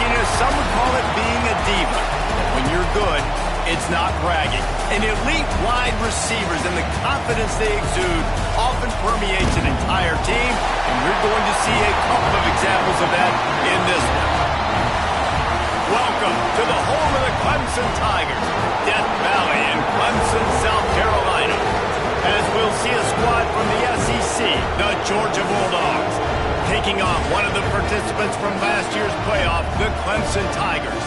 Martinez, some would call it being a diva. When you're good, it's not bragging. And elite wide receivers and the confidence they exude often permeates an entire team, and we're going to see a couple of examples of that in this one. Welcome to the home of the Clemson Tigers, Death Valley in Clemson, South Carolina. As we'll see a squad from the SEC, the Georgia Bulldogs, taking on one of the participants from last year's playoff, the Clemson Tigers.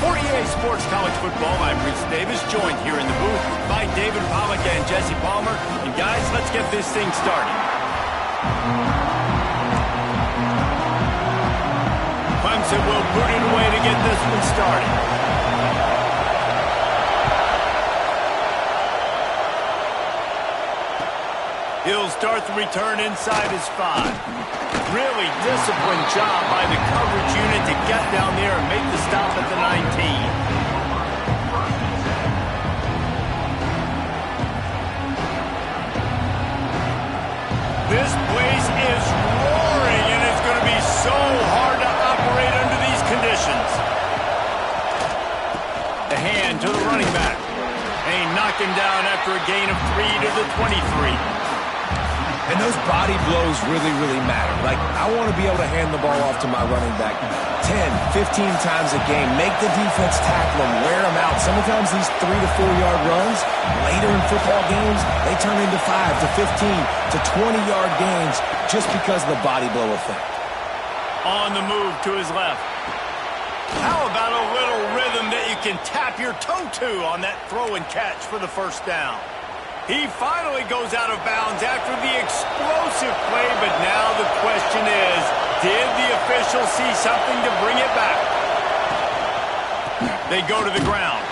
For EA Sports College Football, I'm Reese Davis, joined here in the booth by David Pollack and Jesse Palmer. And guys, let's get this thing started. Clemson will boot it away to get this one started. He'll start the return inside his 5. Really disciplined job by the coverage unit to get down there and make the stop at the 19. This place is roaring, and it's going to be so hard to operate under these conditions. The hand to the running back. And he knocked him down after a gain of 3 to the 23. And those body blows really, really matter. Like, I want to be able to hand the ball off to my running back 10, 15 times a game. Make the defense tackle him, wear him out. Sometimes these 3 to 4 yard runs, later in football games, they turn into 5 to 15 to 20-yard gains just because of the body blow effect. On the move to his left. How about a little rhythm that you can tap your toe to on that throw and catch for the first down? He finally goes out of bounds after the explosive play, but now the question is, did the official see something to bring it back? They go to the ground.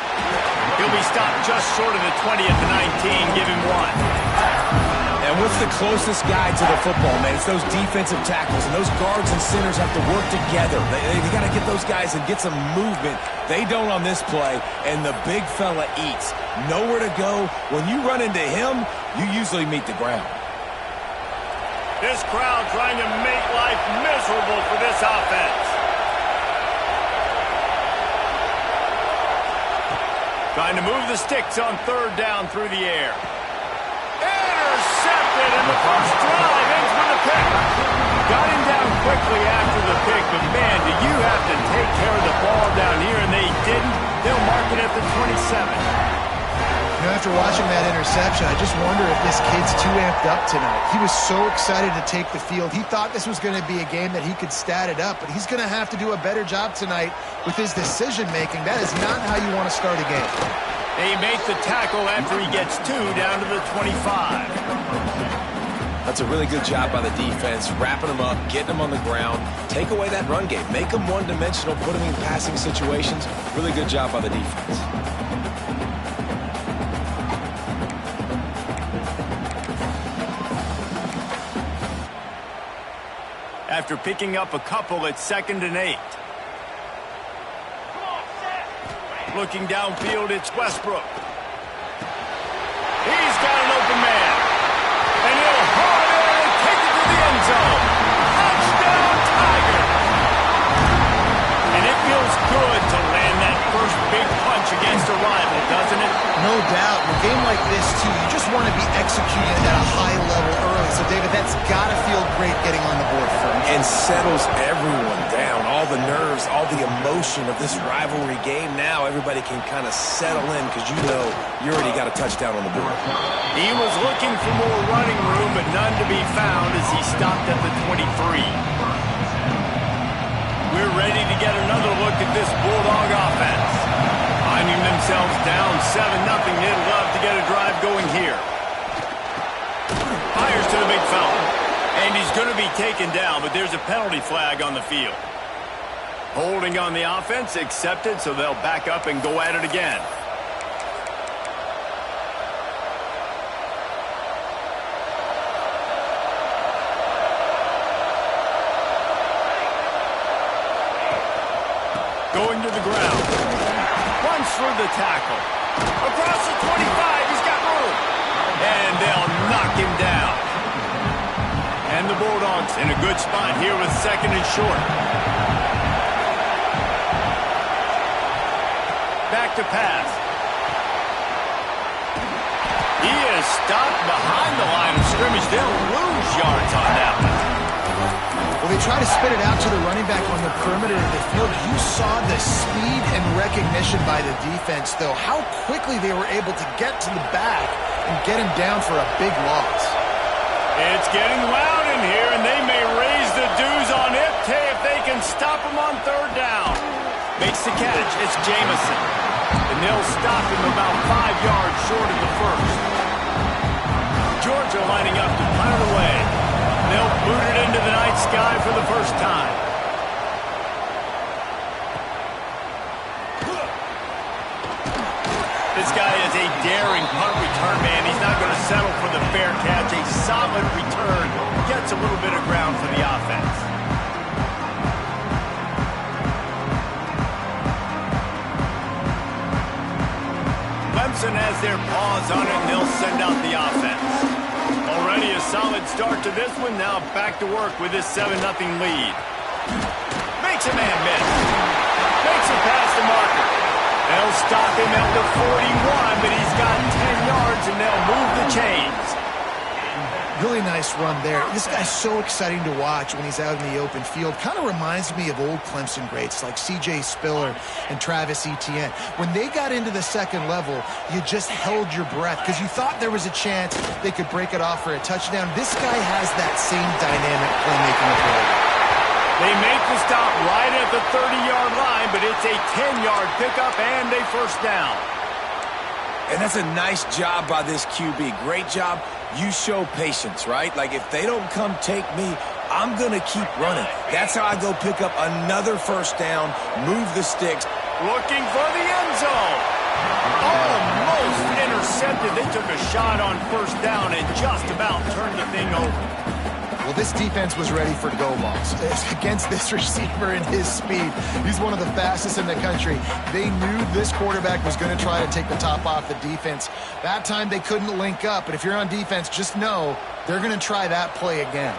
He'll be stopped just short of the 20 at the 19, give him 1. And what's the closest guy to the football, man? It's those defensive tackles, and those guards and centers have to work together. They got to get those guys and get some movement. They don't on this play, and the big fella eats. Nowhere to go. When you run into him, you usually meet the ground. This crowd trying to make life miserable for this offense. Trying to move the sticks on 3rd down through the air. Intercepted, and the first drive ends with a pick. Got him down quickly after the pick, but man, do you have to take care of the ball down here, and they didn't. They'll mark it at the 27. You know, after watching that interception, I just wonder if this kid's too amped up tonight. He was so excited to take the field. He thought this was going to be a game that he could stat it up, but he's going to have to do a better job tonight with his decision-making. That is not how you want to start a game. They make the tackle after he gets 2 down to the 25. That's a really good job by the defense, wrapping them up, getting them on the ground. Take away that run game. Make them one-dimensional, put them in passing situations. Really good job by the defense. After picking up a couple at 2nd and 8. Looking downfield, it's Westbrook. He's got an open man. And he'll haul it in and take it to the end zone. Touchdown, Tiger! And it feels good to land that first big punch against a rival, doesn't it? No doubt. In a game like this, too, you just want to be executing at a high level early. So, David, that's got to feel great getting on the board first. And settles everyone down. All the nerves, all the emotion of this rivalry game. Now everybody can kind of settle in because you know you already got a touchdown on the board. He was looking for more running room, but none to be found as he stopped at the 23. We're ready to get another look at this Bulldog offense. Finding themselves down 7-0, they'd love to get a drive going here. Fires to the big fella. And he's going to be taken down, but there's a penalty flag on the field. Holding on the offense, accepted, so they'll back up and go at it again. Going to the ground. Runs through the tackle. Across the 25, he's got room. And they'll knock him down. And the Bulldogs in a good spot here with 2nd and short. to pass. He is stopped behind the line of scrimmage. They'll lose yards on that one. Well, they try to spit it out to the running back on the perimeter of the field. You saw the speed and recognition by the defense, though. How quickly they were able to get to the back and get him down for a big loss. It's getting loud in here, and they may raise the dues on it if they can stop him on third down. Makes the catch. It's Jamison. And they'll stop him about 5 yards short of the first. Georgia lining up to punt it away. They'll boot it into the night sky for the first time. This guy is a daring punt return man. He's not going to settle for the fair catch. A solid return gets a little bit of ground for the offense. Clemson has their paws on it, and they'll send out the offense. Already a solid start to this one. Now back to work with this 7-0 lead. Makes a man miss. Makes it past the marker. They'll stop him at the 41, but he's got 10 yards, and they'll move the chains. Really nice run there. This guy's so exciting to watch when he's out in the open field. Kind of reminds me of old Clemson greats like C.J. Spiller and Travis Etienne. When they got into the second level, you just held your breath because you thought there was a chance they could break it off for a touchdown. This guy has that same dynamic playmaking ability. They make the stop right at the 30-yard line, but it's a 10-yard pickup and a first down. And that's a nice job by this QB. Great job. You show patience, right? Like, if they don't come take me, I'm going to keep running. That's how I go pick up another first down, move the sticks. Looking for the end zone. Almost intercepted. They took a shot on first down and just about turned the thing over. Well, this defense was ready for go balls. Against this receiver and his speed, he's one of the fastest in the country. They knew this quarterback was going to try to take the top off the defense. That time they couldn't link up, but if you're on defense, just know they're going to try that play again.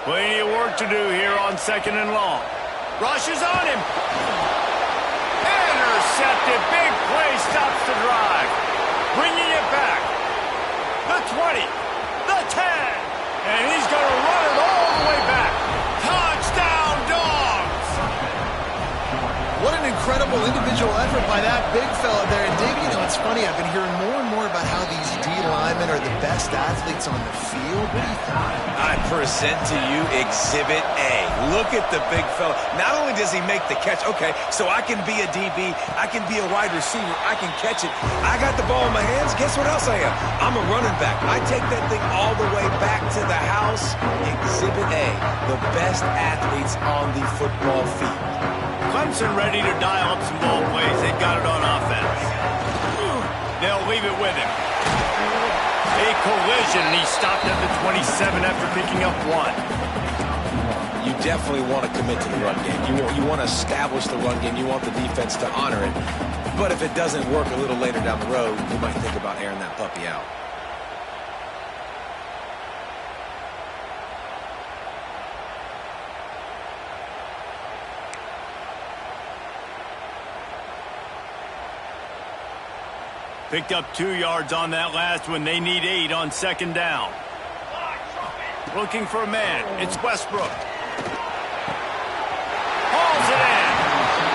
Plenty of work to do here on 2nd and long. Rush is on him. Intercepted. Big play stops the drive. Bringing it back. The 20. The 10. And he's going to run it all the way back. Touchdown, Dogs! What an incredible individual effort by that big fella there. And, Dave, you know, it's funny. I've been hearing more and more about how these D linemen are the best athletes on the field. What do you think? I present to you Exhibit A. Look at the big fella. Not only does he make the catch, okay, so I can be a DB, I can be a wide receiver, I can catch it. I got the ball in my hands. Guess what else I am? I'm a running back. I take that thing all the way back to the house. Exhibit A, the best athletes on the football field. Clemson ready to dial up some ball plays. They've got it on offense. They'll leave it with him. A collision, and he stopped at the 27 after picking up 1. You definitely want to commit to the run game. You want to establish the run game. You want the defense to honor it. But if it doesn't work a little later down the road, you might think about airing that puppy out. Picked up 2 yards on that last one. They need 8 on 2nd down. Looking for a man. It's Westbrook. Hauls it in.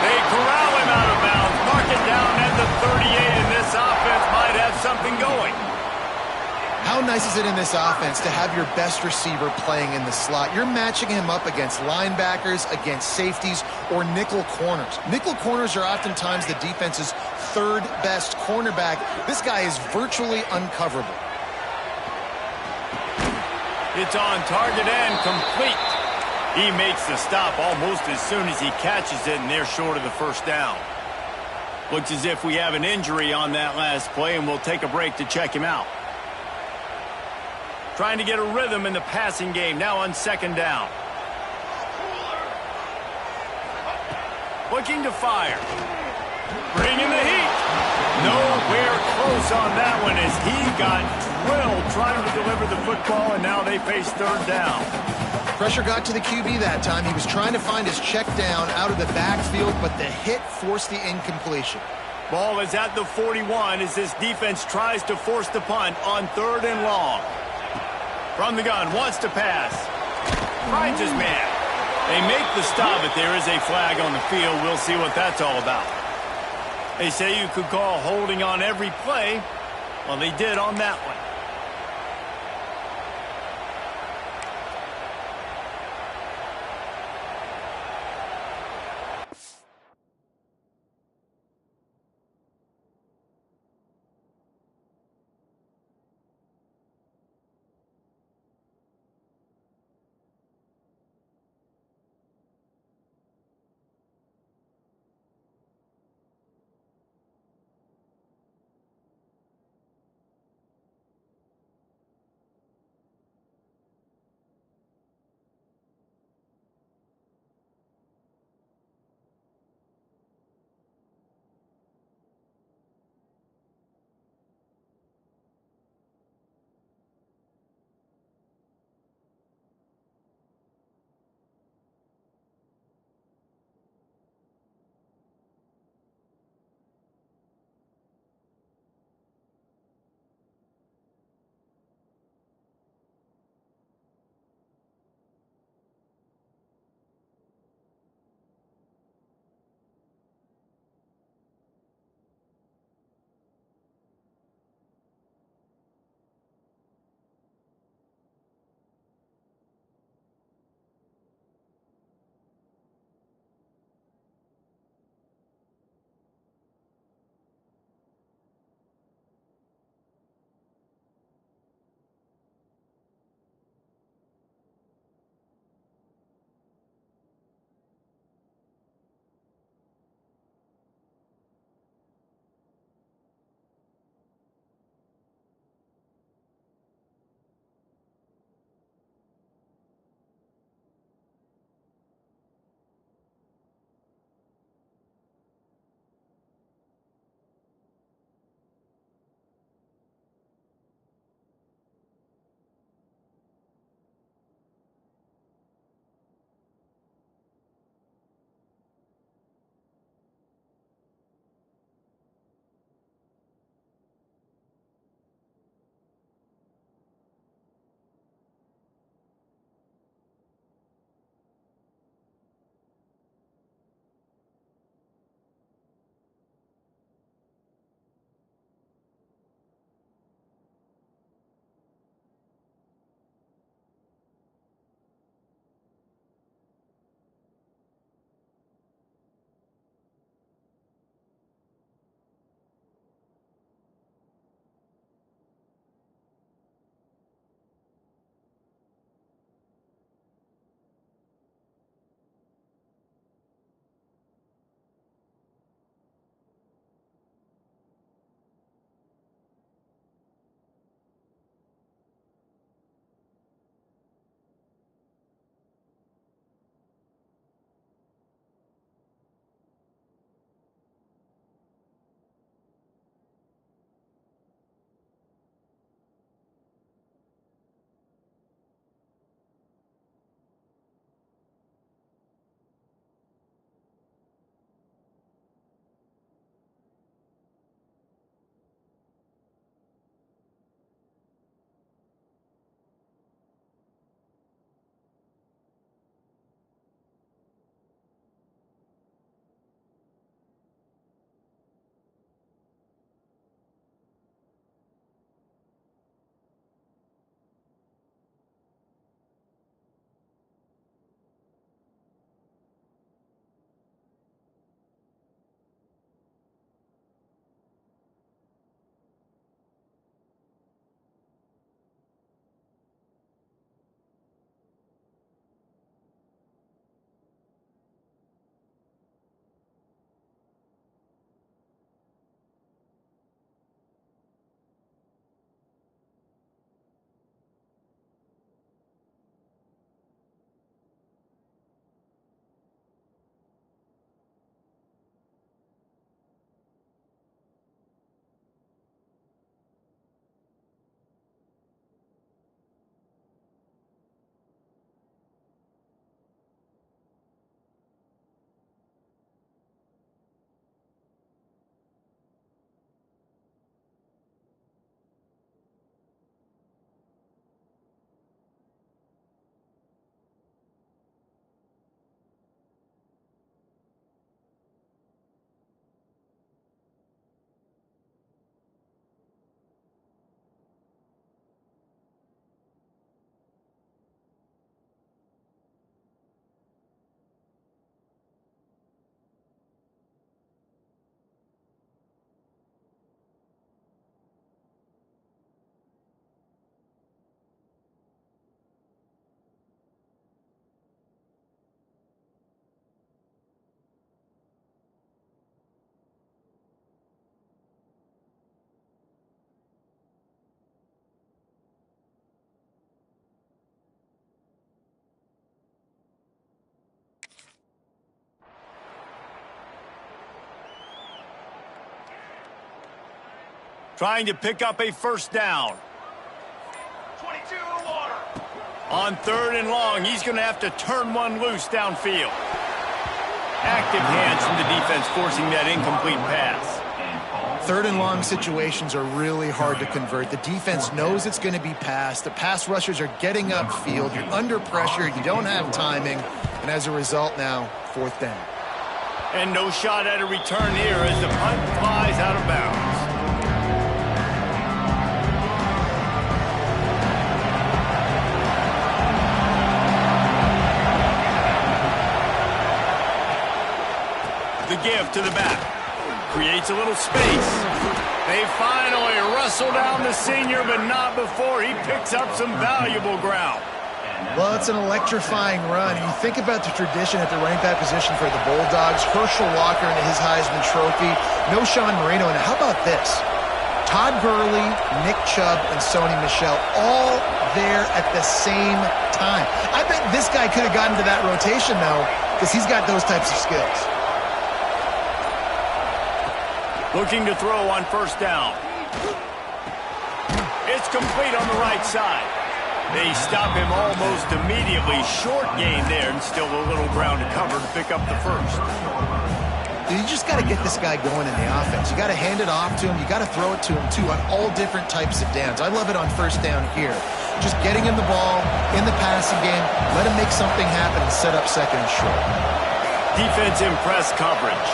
They corral him out of bounds. Mark it down at the 38, and this offense might have something going. How nice is it in this offense to have your best receiver playing in the slot? You're matching him up against linebackers, against safeties, or nickel corners. Nickel corners are oftentimes the defense's third best cornerback. This guy is virtually uncoverable. It's on target and complete. He makes the stop almost as soon as he catches it, and they're short of the first down. Looks as if we have an injury on that last play, and we'll take a break to check him out. Trying to get a rhythm in the passing game, now on 2nd down. Looking to fire. Bringing the heat. Nowhere close on that one as he got drilled trying to deliver the football, and now they face 3rd down. Pressure got to the QB that time. He was trying to find his check down out of the backfield, but the hit forced the incompletion. Ball is at the 41 as this defense tries to force the punt on 3rd and long. From the gun, wants to pass. Finds his man. They make the stop, but there is a flag on the field. We'll see what that's all about. They say you could call holding on every play. Well, they did on that one. Trying to pick up a first down. 22 water. On 3rd and long, he's going to have to turn one loose downfield. Active hands from the defense forcing that incomplete pass. 3rd and long situations are really hard to convert. The defense knows it's going to be passed. The pass rushers are getting upfield. You're under pressure. You don't have timing. And as a result now, 4th down. And no shot at a return here as the punt flies out of bounds. The give to the back. Creates a little space. They finally wrestle down the senior, but not before he picks up some valuable ground. Well, it's an electrifying run. You think about the tradition at the running back position for the Bulldogs. Herschel Walker into his Heisman Trophy. No Sean Marino. And how about this? Todd Gurley, Nick Chubb, and Sony Michel all there at the same time. I bet this guy could have gotten to that rotation, though, because he's got those types of skills. Looking to throw on 1st down. It's complete on the right side. They stop him almost immediately. Short gain there, and still a little ground to cover to pick up the first. You just got to get this guy going in the offense. You got to hand it off to him. You got to throw it to him, too, on all different types of downs. I love it on 1st down here. Just getting him the ball in the passing game, let him make something happen and set up 2nd and short. Defense in press coverage.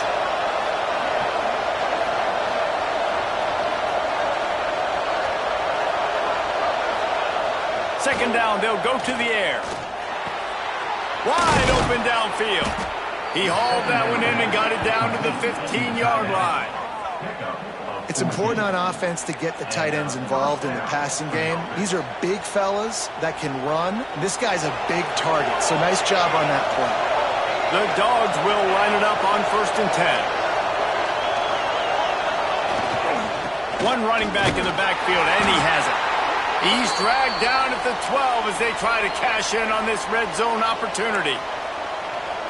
Second down, they'll go to the air. Wide open downfield. He hauled that one in and got it down to the 15-yard line. It's important on offense to get the tight ends involved in the passing game. These are big fellas that can run. This guy's a big target, so nice job on that play. The Dogs will line it up on 1st and 10. One running back in the backfield, and he has it. He's dragged down at the 12 as they try to cash in on this red zone opportunity.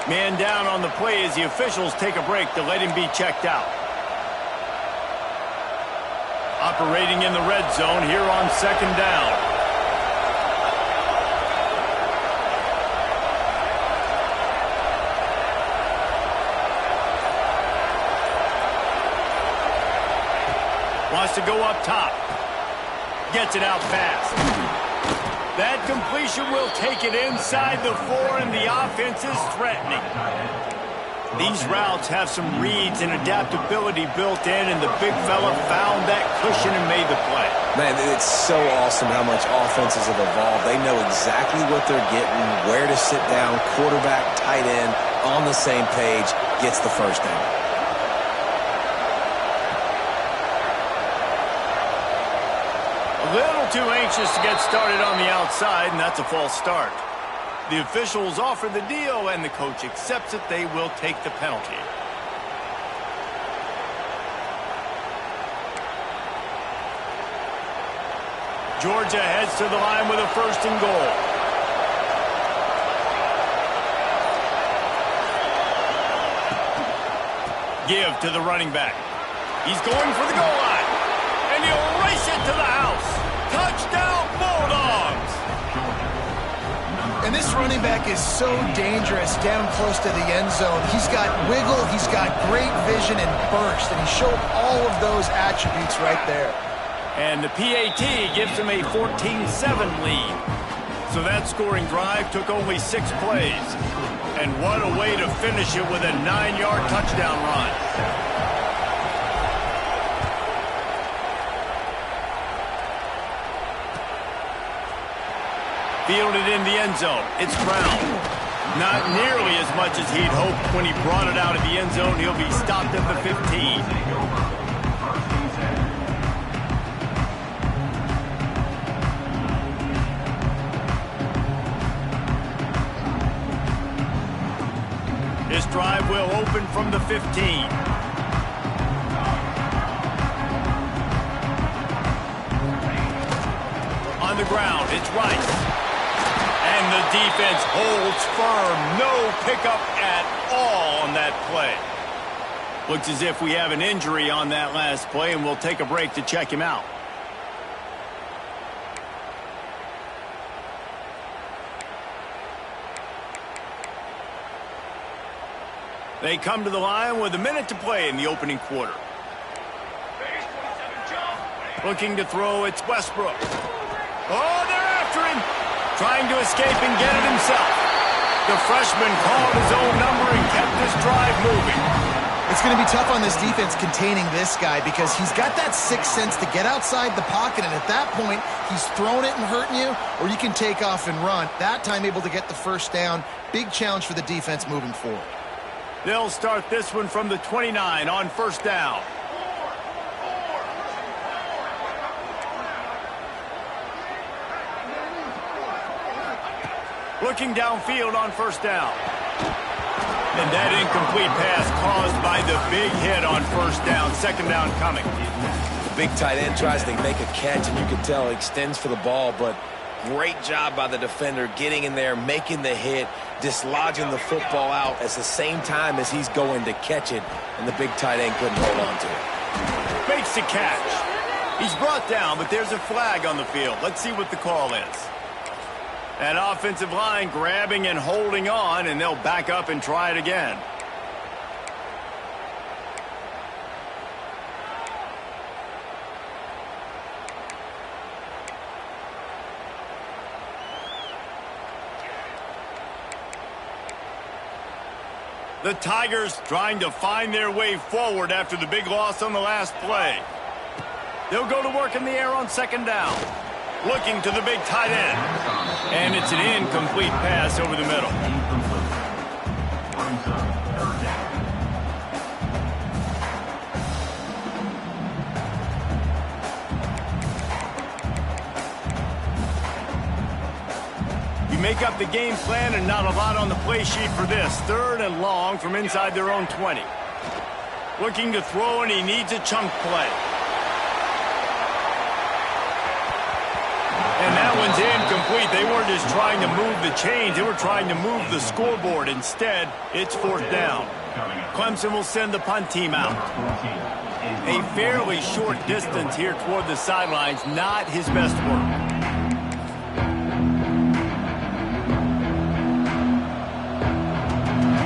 Man down on the play as the officials take a break to let him be checked out. Operating in the red zone here on 2nd down. Wants to go up top. Gets it out fast. That completion will take it inside the 4, and the offense is threatening. These routes have some reads and adaptability built in, and the big fella found that cushion and made the play. Man, it's so awesome how much offenses have evolved. They know exactly what they're getting, where to sit down, quarterback, tight end, on the same page, gets the first down. A little too anxious to get started on the outside, and that's a false start. The officials offer the deal, and the coach accepts it. They will take the penalty. Georgia heads to the line with a 1st and goal. Give to the running back. He's going for the goal line, and he'll race it to the house. Touchdown, Bulldogs! And this running back is so dangerous down close to the end zone. He's got wiggle, he's got great vision and burst, and he showed all of those attributes right there. And the PAT gives him a 14-7 lead. So that scoring drive took only 6 plays. And what a way to finish it with a 9-yard touchdown run. Fielded in the end zone. It's Brown. Not nearly as much as he'd hoped when he brought it out of the end zone. He'll be stopped at the 15. This drive will open from the 15. On the ground, it's Rice. And the defense holds firm. No pickup at all on that play. Looks as if we have an injury on that last play, and we'll take a break to check him out. They come to the line with a minute to play in the opening quarter. Looking to throw, it's Westbrook. Oh, they're after him. Trying to escape and get it himself. The freshman called his own number and kept this drive moving. It's going to be tough on this defense containing this guy because he's got that sixth sense to get outside the pocket, and at that point, he's throwing it and hurting you, or you can take off and run. That time able to get the first down. Big challenge for the defense moving forward. They'll start this one from the 29 on first down. Looking downfield on first down. And that incomplete pass caused by the big hit on first down. Second down coming. The big tight end tries to make a catch, and you can tell he extends for the ball, but great job by the defender getting in there, making the hit, dislodging the football out at the same time as he's going to catch it, and the big tight end couldn't hold on to it. Makes the catch. He's brought down, but there's a flag on the field. Let's see what the call is. That offensive line grabbing and holding on, and they'll back up and try it again. The Tigers trying to find their way forward after the big loss on the last play. They'll go to work in the air on second down. Looking to the big tight end. And it's an incomplete pass over the middle. You make up the game plan and not a lot on the play sheet for this. Third and long from inside their own 20. Looking to throw, and he needs a chunk play. And that one's incomplete. They weren't just trying to move the chains. They were trying to move the scoreboard. Instead, it's fourth down. Clemson will send the punt team out. A fairly short distance here toward the sidelines. Not his best work.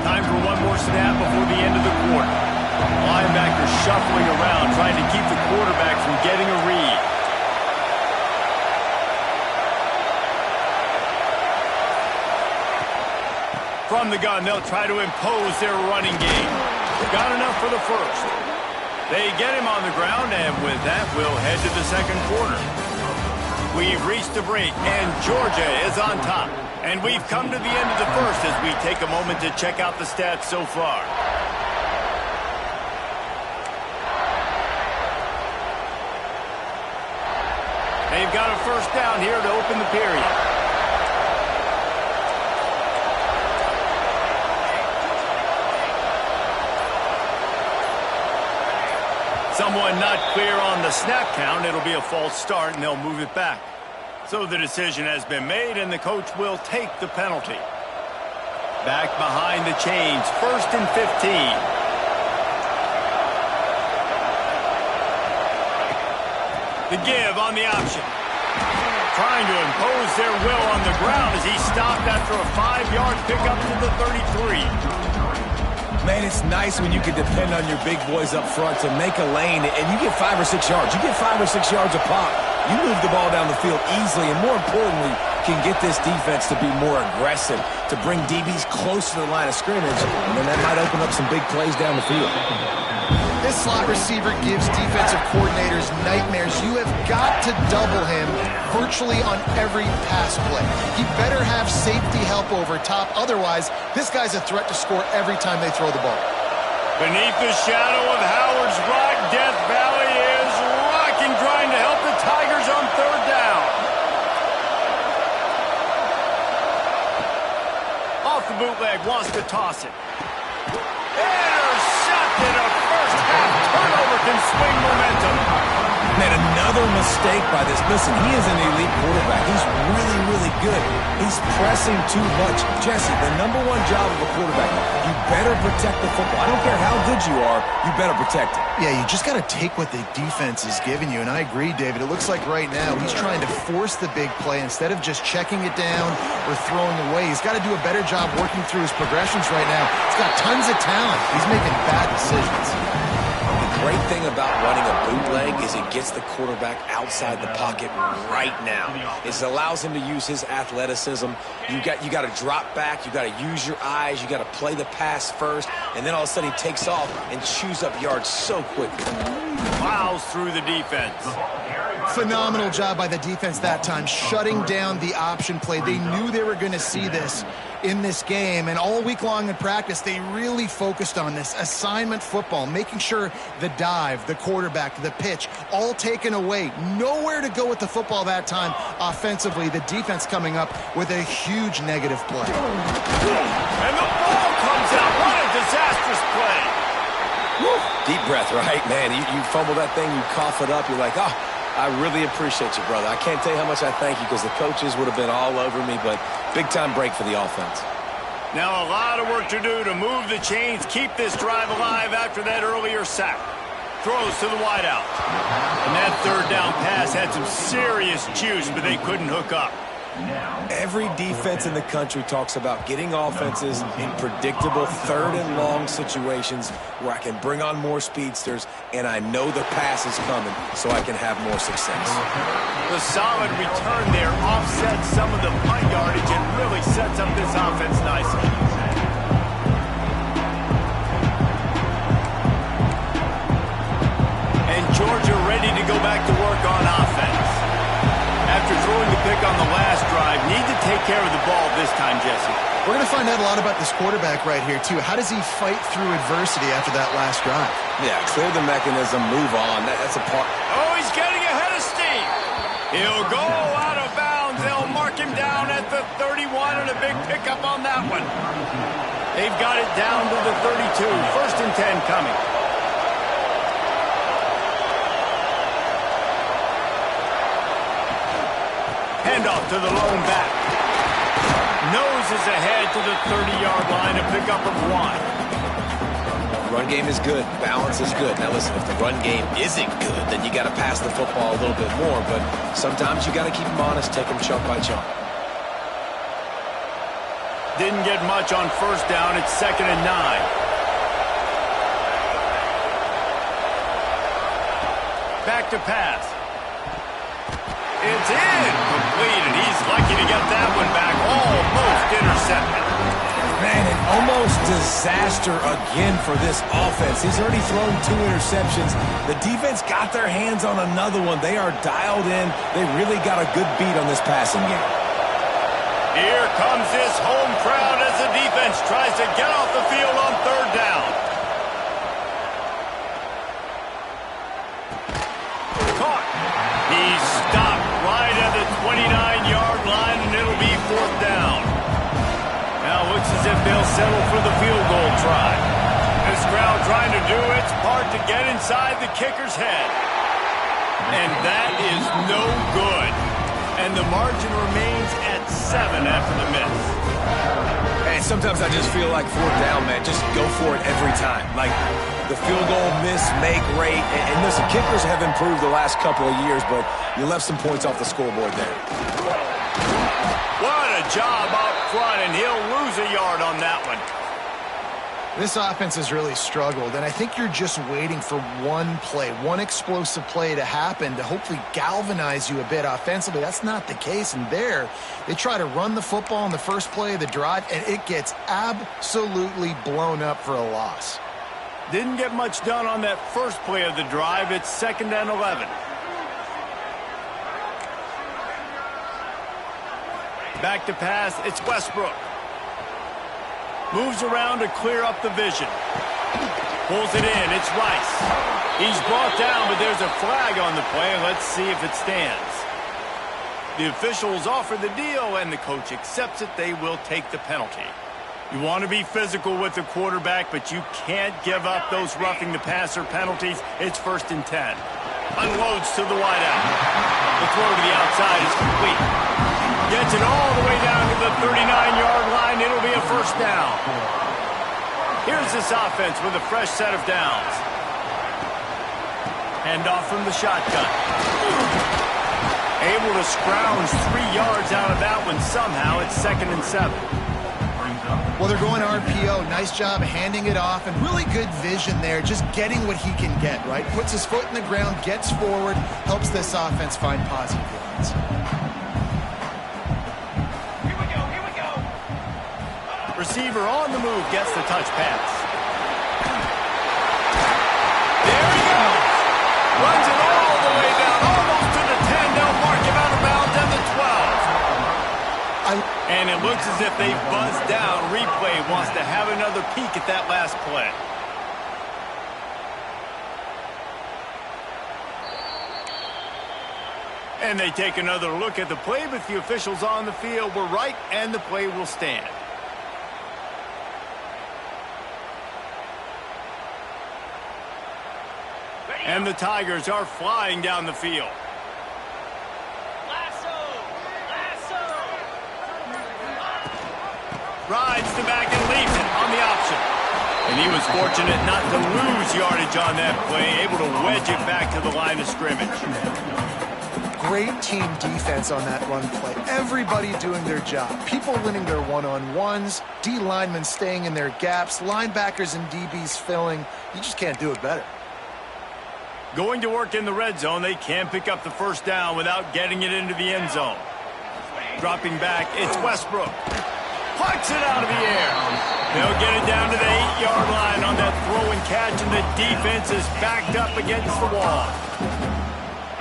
Time for one more snap before the end of the quarter. Linebackers shuffling around, trying to keep the quarterback from getting a read. From the gun, they'll try to impose their running game. Got enough for the first. They get him on the ground, and with that, we'll head to the second quarter. We've reached the break, and Georgia is on top. And we've come to the end of the first as we take a moment to check out the stats so far. They've got a first down here to open the period. Someone not clear on the snap count. It'll be a false start, and they'll move it back. So the decision has been made, and the coach will take the penalty. Back behind the chains, 1st and 15. The give on the option. Trying to impose their will on the ground as he stopped after a 5-yard pickup to the 33. Man, it's nice when you can depend on your big boys up front to make a lane, and you get 5 or 6 yards. You get 5 or 6 yards a pop. You move the ball down the field easily, and more importantly, can get this defense to be more aggressive, to bring DBs close to the line of scrimmage, and then that might open up some big plays down the field. This slot receiver gives defensive coordinators nightmares. You have got to double him virtually on every pass play. He better have safety help over top. Otherwise, this guy's a threat to score every time they throw the ball. Beneath the shadow of Howard's Rock, Death Valley is rocking, trying to help the Tigers on third down. Off the bootleg, wants to toss it. Intercepted. A first half turnover can swing momentum. Man, another mistake by this. Listen, he is an elite quarterback. He's really, really good. He's He's pressing too much. Jesse, the #1 job of a quarterback, you better protect the football. I don't care how good you are, you better protect it. Yeah, you just got to take what the defense is giving you. And I agree, David. It looks like right now he's trying to force the big play instead of just checking it down or throwing away. He's got to do a better job working through his progressions right now. He's got tons of talent. He's making bad decisions. The great thing about running a bootleg is it gets the quarterback outside the pocket right now. It allows him to use his athleticism. You got to drop back. You got to use your eyes. You got to play the pass first, and then all of a sudden he takes off and chews up yards so quickly. Plows through the defense. Phenomenal job by the defense that time, shutting down the option play. They knew they were going to see this in this game, and all week long in practice, they really focused on this assignment football, making sure the dive, the quarterback, the pitch, all taken away. Nowhere to go with the football that time offensively. The defense coming up with a huge negative play. And the ball comes out. What a disastrous play. Woo. Deep breath, right? Man, you fumble that thing, you cough it up, you're like, oh, I really appreciate you, brother. I can't tell you how much I thank you because the coaches would have been all over me, but big-time break for the offense. Now a lot of work to do to move the chains, keep this drive alive after that earlier sack. Throws to the wideout. And that third down pass had some serious juice, but they couldn't hook up. Every defense in the country talks about getting offenses in predictable third and long situations where I can bring on more speedsters and I know the pass is coming so I can have more success. The solid return there offsets some of the punt yardage and really sets up this offense nicely. And Georgia ready to go back to work on offense. After throwing the pick on the last drive, need to take care of the ball this time, Jesse. We're going to find out a lot about this quarterback right here, too. How does he fight through adversity after that last drive? Yeah, clear the mechanism, move on. That's a part. Oh, he's getting ahead of steam. He'll go out of bounds. They'll mark him down at the 31 and a big pickup on that one. They've got it down to the 32. 1st and 10 coming. Handoff to the lone back. Noses ahead to the 30-yard line, a pickup of 1. Run game is good. Balance is good. Now listen, if the run game isn't good, then you got to pass the football a little bit more. But sometimes you got to keep them honest, take them chunk by chunk. Didn't get much on 1st down. It's 2nd and 9. Back to pass. It's in. Complete, and he's lucky to get that one back. Almost intercepted. Man, an almost disaster again for this offense. He's already thrown 2 interceptions. The defense got their hands on another one. They are dialed in. They really got a good beat on this passing game. Here comes this home crowd as the defense tries to get off the field on 3rd down. Caught. He's stopped right at the 29-yard line, and it'll be 4th down. Now looks as if they'll settle for the field goal try. This crowd trying to do its part to get inside the kicker's head. And that is no good. And the margin remains at 7 after the miss. Hey, sometimes I just feel like 4th down, man. Just go for it every time. Like the field goal miss, make rate. And listen, kickers have improved the last couple of years, but you left some points off the scoreboard there. What a job up front, and he'll lose a yard on that one. This offense has really struggled, and I think you're just waiting for one play, one explosive play to happen to hopefully galvanize you a bit offensively. That's not the case, and there, they try to run the football in the first play of the drive, and it gets absolutely blown up for a loss. Didn't get much done on that first play of the drive. It's 2nd and 11. Back to pass, it's Westbrook. Moves around to clear up the vision. Pulls it in, it's Rice. He's brought down, but there's a flag on the play. Let's see if it stands. The officials offer the deal, and the coach accepts it. They will take the penalty. You want to be physical with the quarterback, but you can't give up those roughing the passer penalties. It's 1st and 10. Unloads to the wideout. The throw to the outside is complete. Gets it all the way down to the the 39-yard line. It'll be a first down. Here's this offense with a fresh set of downs. Hand off from the shotgun. Able to scrounge 3 yards out of that one somehow. It's 2nd and 7. Well, they're going RPO. Nice job handing it off, and really good vision there, just getting what he can get, right? Puts his foot in the ground, gets forward, helps this offense find positive lines. Here we go, here we go. Receiver on the move, gets the touch pass. There he goes. Runs it all the way down, almost to the 10. They'll mark him out of bounds at the 12. And it looks as if they buzzed down. Replay wants to have another peek at that last play. And they take another look at the play, but the officials on the field were right, and the play will stand. And the Tigers are flying down the field. Rides the back and leaves it on the option. And he was fortunate not to lose yardage on that play, able to wedge it back to the line of scrimmage. Great team defense on that run play. Everybody doing their job. People winning their one-on-ones, D linemen staying in their gaps, linebackers and DBs filling. You just can't do it better. Going to work in the red zone, they can pick up the first down without getting it into the end zone. Dropping back, it's Westbrook. Plucks it out of the air. They'll get it down to the 8-yard line on that throw and catch, and the defense is backed up against the wall.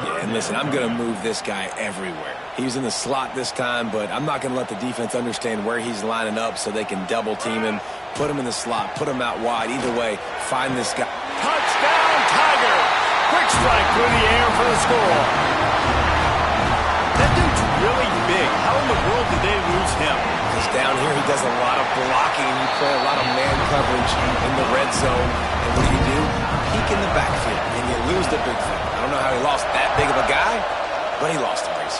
Yeah, and listen, I'm going to move this guy everywhere. He's in the slot this time, but I'm not going to let the defense understand where he's lining up so they can double team him, put him in the slot, put him out wide. Either way, find this guy. Touchdown, Tiger! Quick strike through the air for the score. That dude's really big. How in the world did they lose him? Because down here he does a lot of blocking. You play a lot of man coverage in the red zone. And what do? Peek in the backfield, and you lose the big thing. I don't know how he lost that big of a guy, but he lost the race.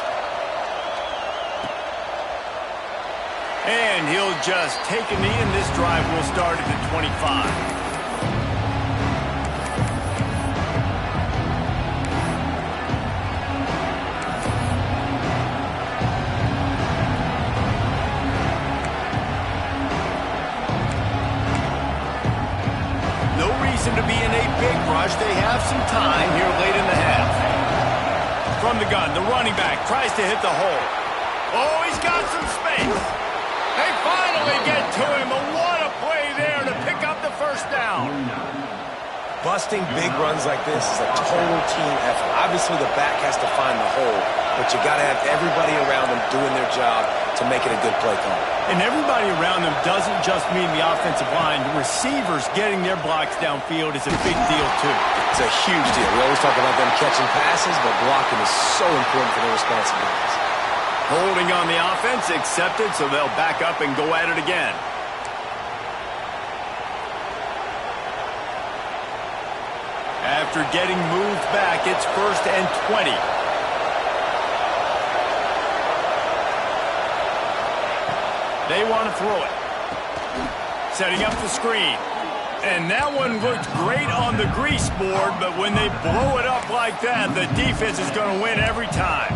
And he'll just take a knee, and this drive will start at the 25. To be in a big rush. They have some time here late in the half. From the gun, the running back tries to hit the hole. Oh, he's got some space. They finally get to him, but what a play there to pick up the first down. Busting big runs like this is a total team effort. Obviously, the back has to find the hole, but you got to have everybody around them doing their job to make it a good play call. And everybody around them doesn't just mean the offensive line. The receivers getting their blocks downfield is a big deal, too. It's a huge deal. We always talk about them catching passes, but blocking is so important for their responsibilities. Holding on the offense, accepted, so they'll back up and go at it again. After getting moved back, it's 1st and 20. They want to throw it. Setting up the screen. And that one looked great on the grease board, but when they blow it up like that, the defense is going to win every time.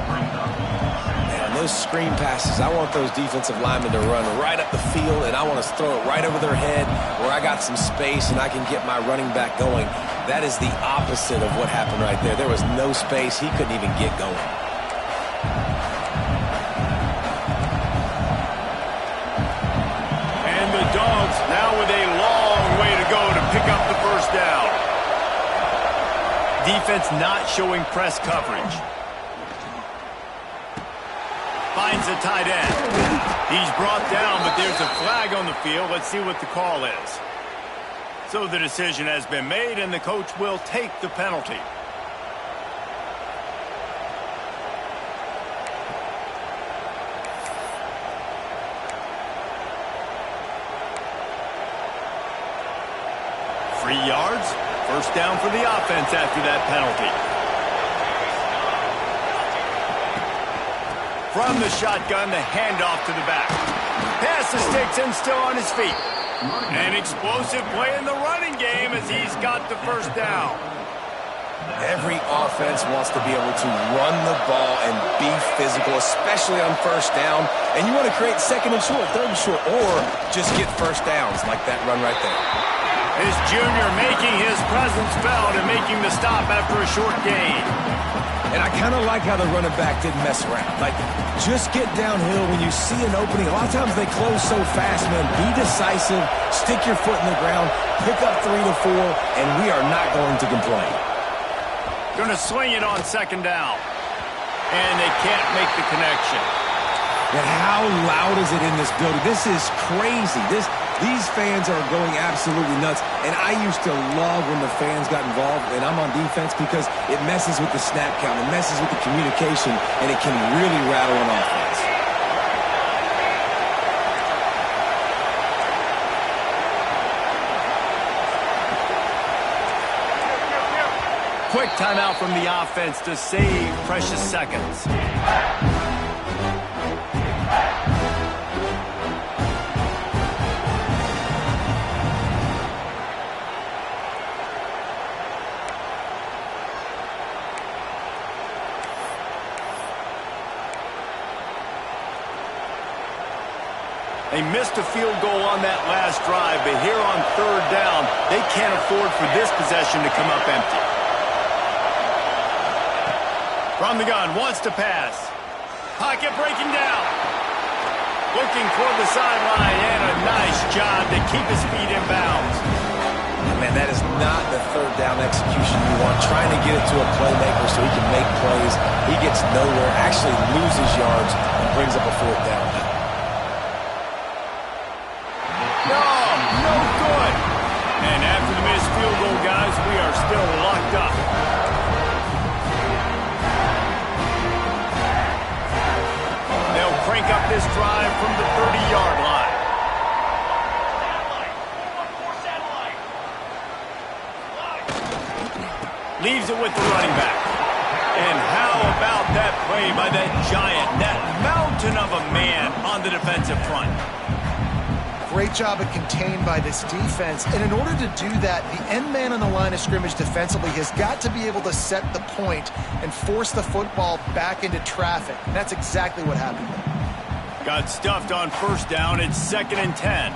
Man, those screen passes, I want those defensive linemen to run right up the field, and I want to throw it right over their head where I got some space and I can get my running back going. That is the opposite of what happened right there. There was no space. He couldn't even get going. Dogs now with a long way to go to pick up the first down. Defense not showing press coverage. Finds the tight end. He's brought down, but there's a flag on the field. Let's see what the call is. So the decision has been made, and the coach will take the penalty. Yards. First down for the offense after that penalty. From the shotgun, the handoff to the back. Pass the sticks and still on his feet. An explosive play in the running game as he's got the first down. Every offense wants to be able to run the ball and be physical, especially on first down. And you want to create second and short, third and short, or just get first downs like that run right there. His junior making his presence felt and making the stop after a short gain. And I kind of like how the running back didn't mess around. Like, just get downhill when you see an opening. A lot of times they close so fast, man. Be decisive, stick your foot in the ground, pick up 3 to 4, and we are not going to complain. Going to swing it on second down. And they can't make the connection. And how loud is it in this building? This is crazy. These fans are going absolutely nuts. And I used to love when the fans got involved, and I'm on defense, because it messes with the snap count, it messes with the communication, and it can really rattle an offense. Quick timeout from the offense to save precious seconds. They missed a field goal on that last drive, but here on third down, they can't afford for this possession to come up empty. From the gun, wants to pass. Pocket breaking down. Looking toward the sideline, and a nice job to keep his feet in bounds. Man, that is not the third down execution you want. Trying to get it to a playmaker so he can make plays. He gets nowhere, actually loses yards, and brings up a fourth down. No good. And after the missed field goal, guys, we are still locked up. They'll crank up this drive from the 30-yard line. Leaves it with the running back. And how about that play by that giant, that mountain of a man on the defensive front? Great job of contained by this defense. And in order to do that, the end man on the line of scrimmage defensively has got to be able to set the point and force the football back into traffic. And that's exactly what happened there. Got stuffed on first down. It's 2nd and 10.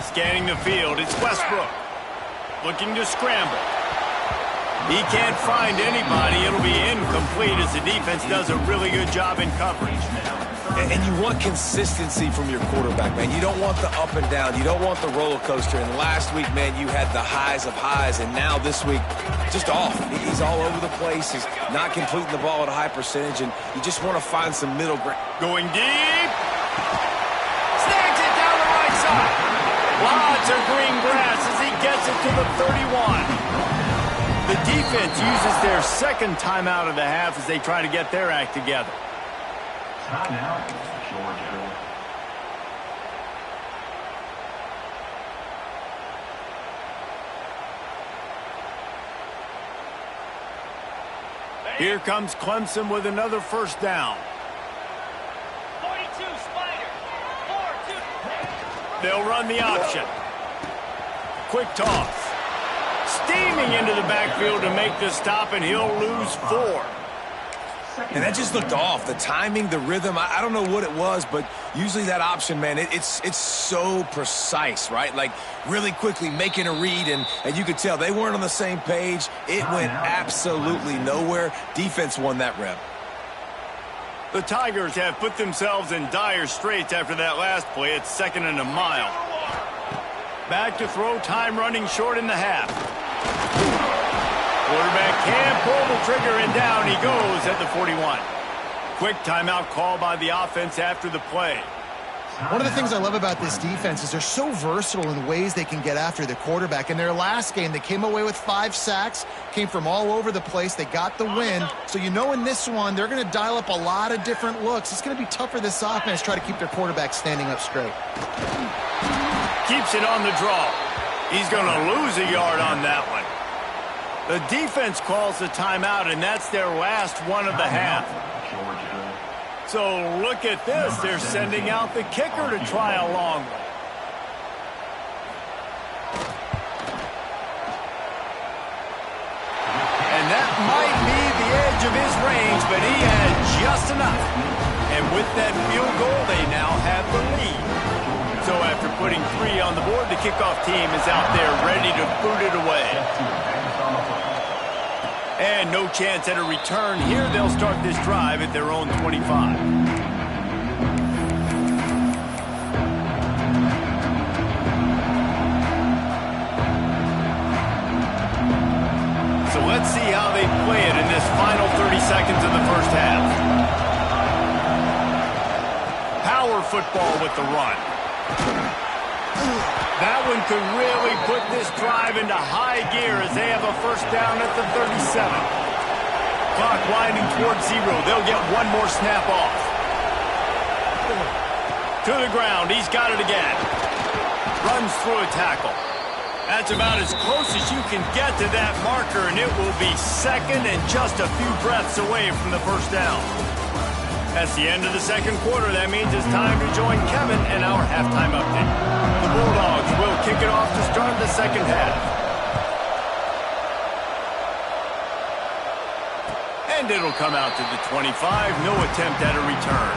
Scanning the field. It's Westbrook. Looking to scramble. He can't find anybody. It'll be incomplete as the defense does a really good job in coverage. And you want consistency from your quarterback, man. You don't want the up and down. You don't want the roller coaster. And last week, man, you had the highs of highs. And now this week, just off. He's all over the place. He's not completing the ball at a high percentage. And you just want to find some middle ground. Going deep. Snags it down the right side. Lots of green grass as he gets it to the 31. The defense uses their second timeout of the half as they try to get their act together. Timeout, Georgia. Here comes Clemson with another first down. 42, Spider. 4-2. They'll run the option. Quick toss. Steaming into the backfield to make the stop, and he'll lose 4. And that just looked off. The timing, the rhythm, I don't know what it was, but usually that option, man, it's so precise, right? Like really quickly making a read, and you could tell they weren't on the same page. It went absolutely nowhere. Defense won that rep. The Tigers have put themselves in dire straits after that last play. It's 2nd and a mile. Back to throw, time running short in the half. Quarterback can't pull the trigger, and down he goes at the 41. Quick timeout call by the offense after the play. One of the things I love about this defense is they're so versatile in the ways they can get after the quarterback. In their last game, they came away with 5 sacks, came from all over the place. They got the win. So you know in this one, they're going to dial up a lot of different looks. It's going to be tough for this offense to try to keep their quarterback standing up straight. Keeps it on the draw. He's going to lose a yard on that one. The defense calls the timeout, and that's their last one of the half. Georgia. So look at this. They're sending out the kicker to try a long one. And that might be the edge of his range, but he had just enough. And with that field goal, they now have the lead. So after putting 3 on the board, the kickoff team is out there ready to boot it away. And no chance at a return here. They'll start this drive at their own 25. So let's see how they play it in this final 30 seconds of the first half. Power football with the run. That one could really put this drive into high gear as they have a first down at the 37. Clock winding towards 0. They'll get one more snap off. To the ground. He's got it again. Runs through a tackle. That's about as close as you can get to that marker, and it will be second and just a few breaths away from the first down. That's the end of the second quarter. That means it's time to join Kevin and our halftime update. The Bulldogs will kick it off to start the second half. And it'll come out to the 25. No attempt at a return.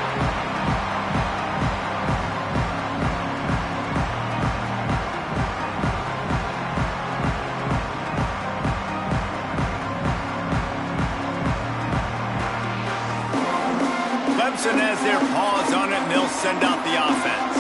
Clemson has their paws on it, and they'll send out the offense.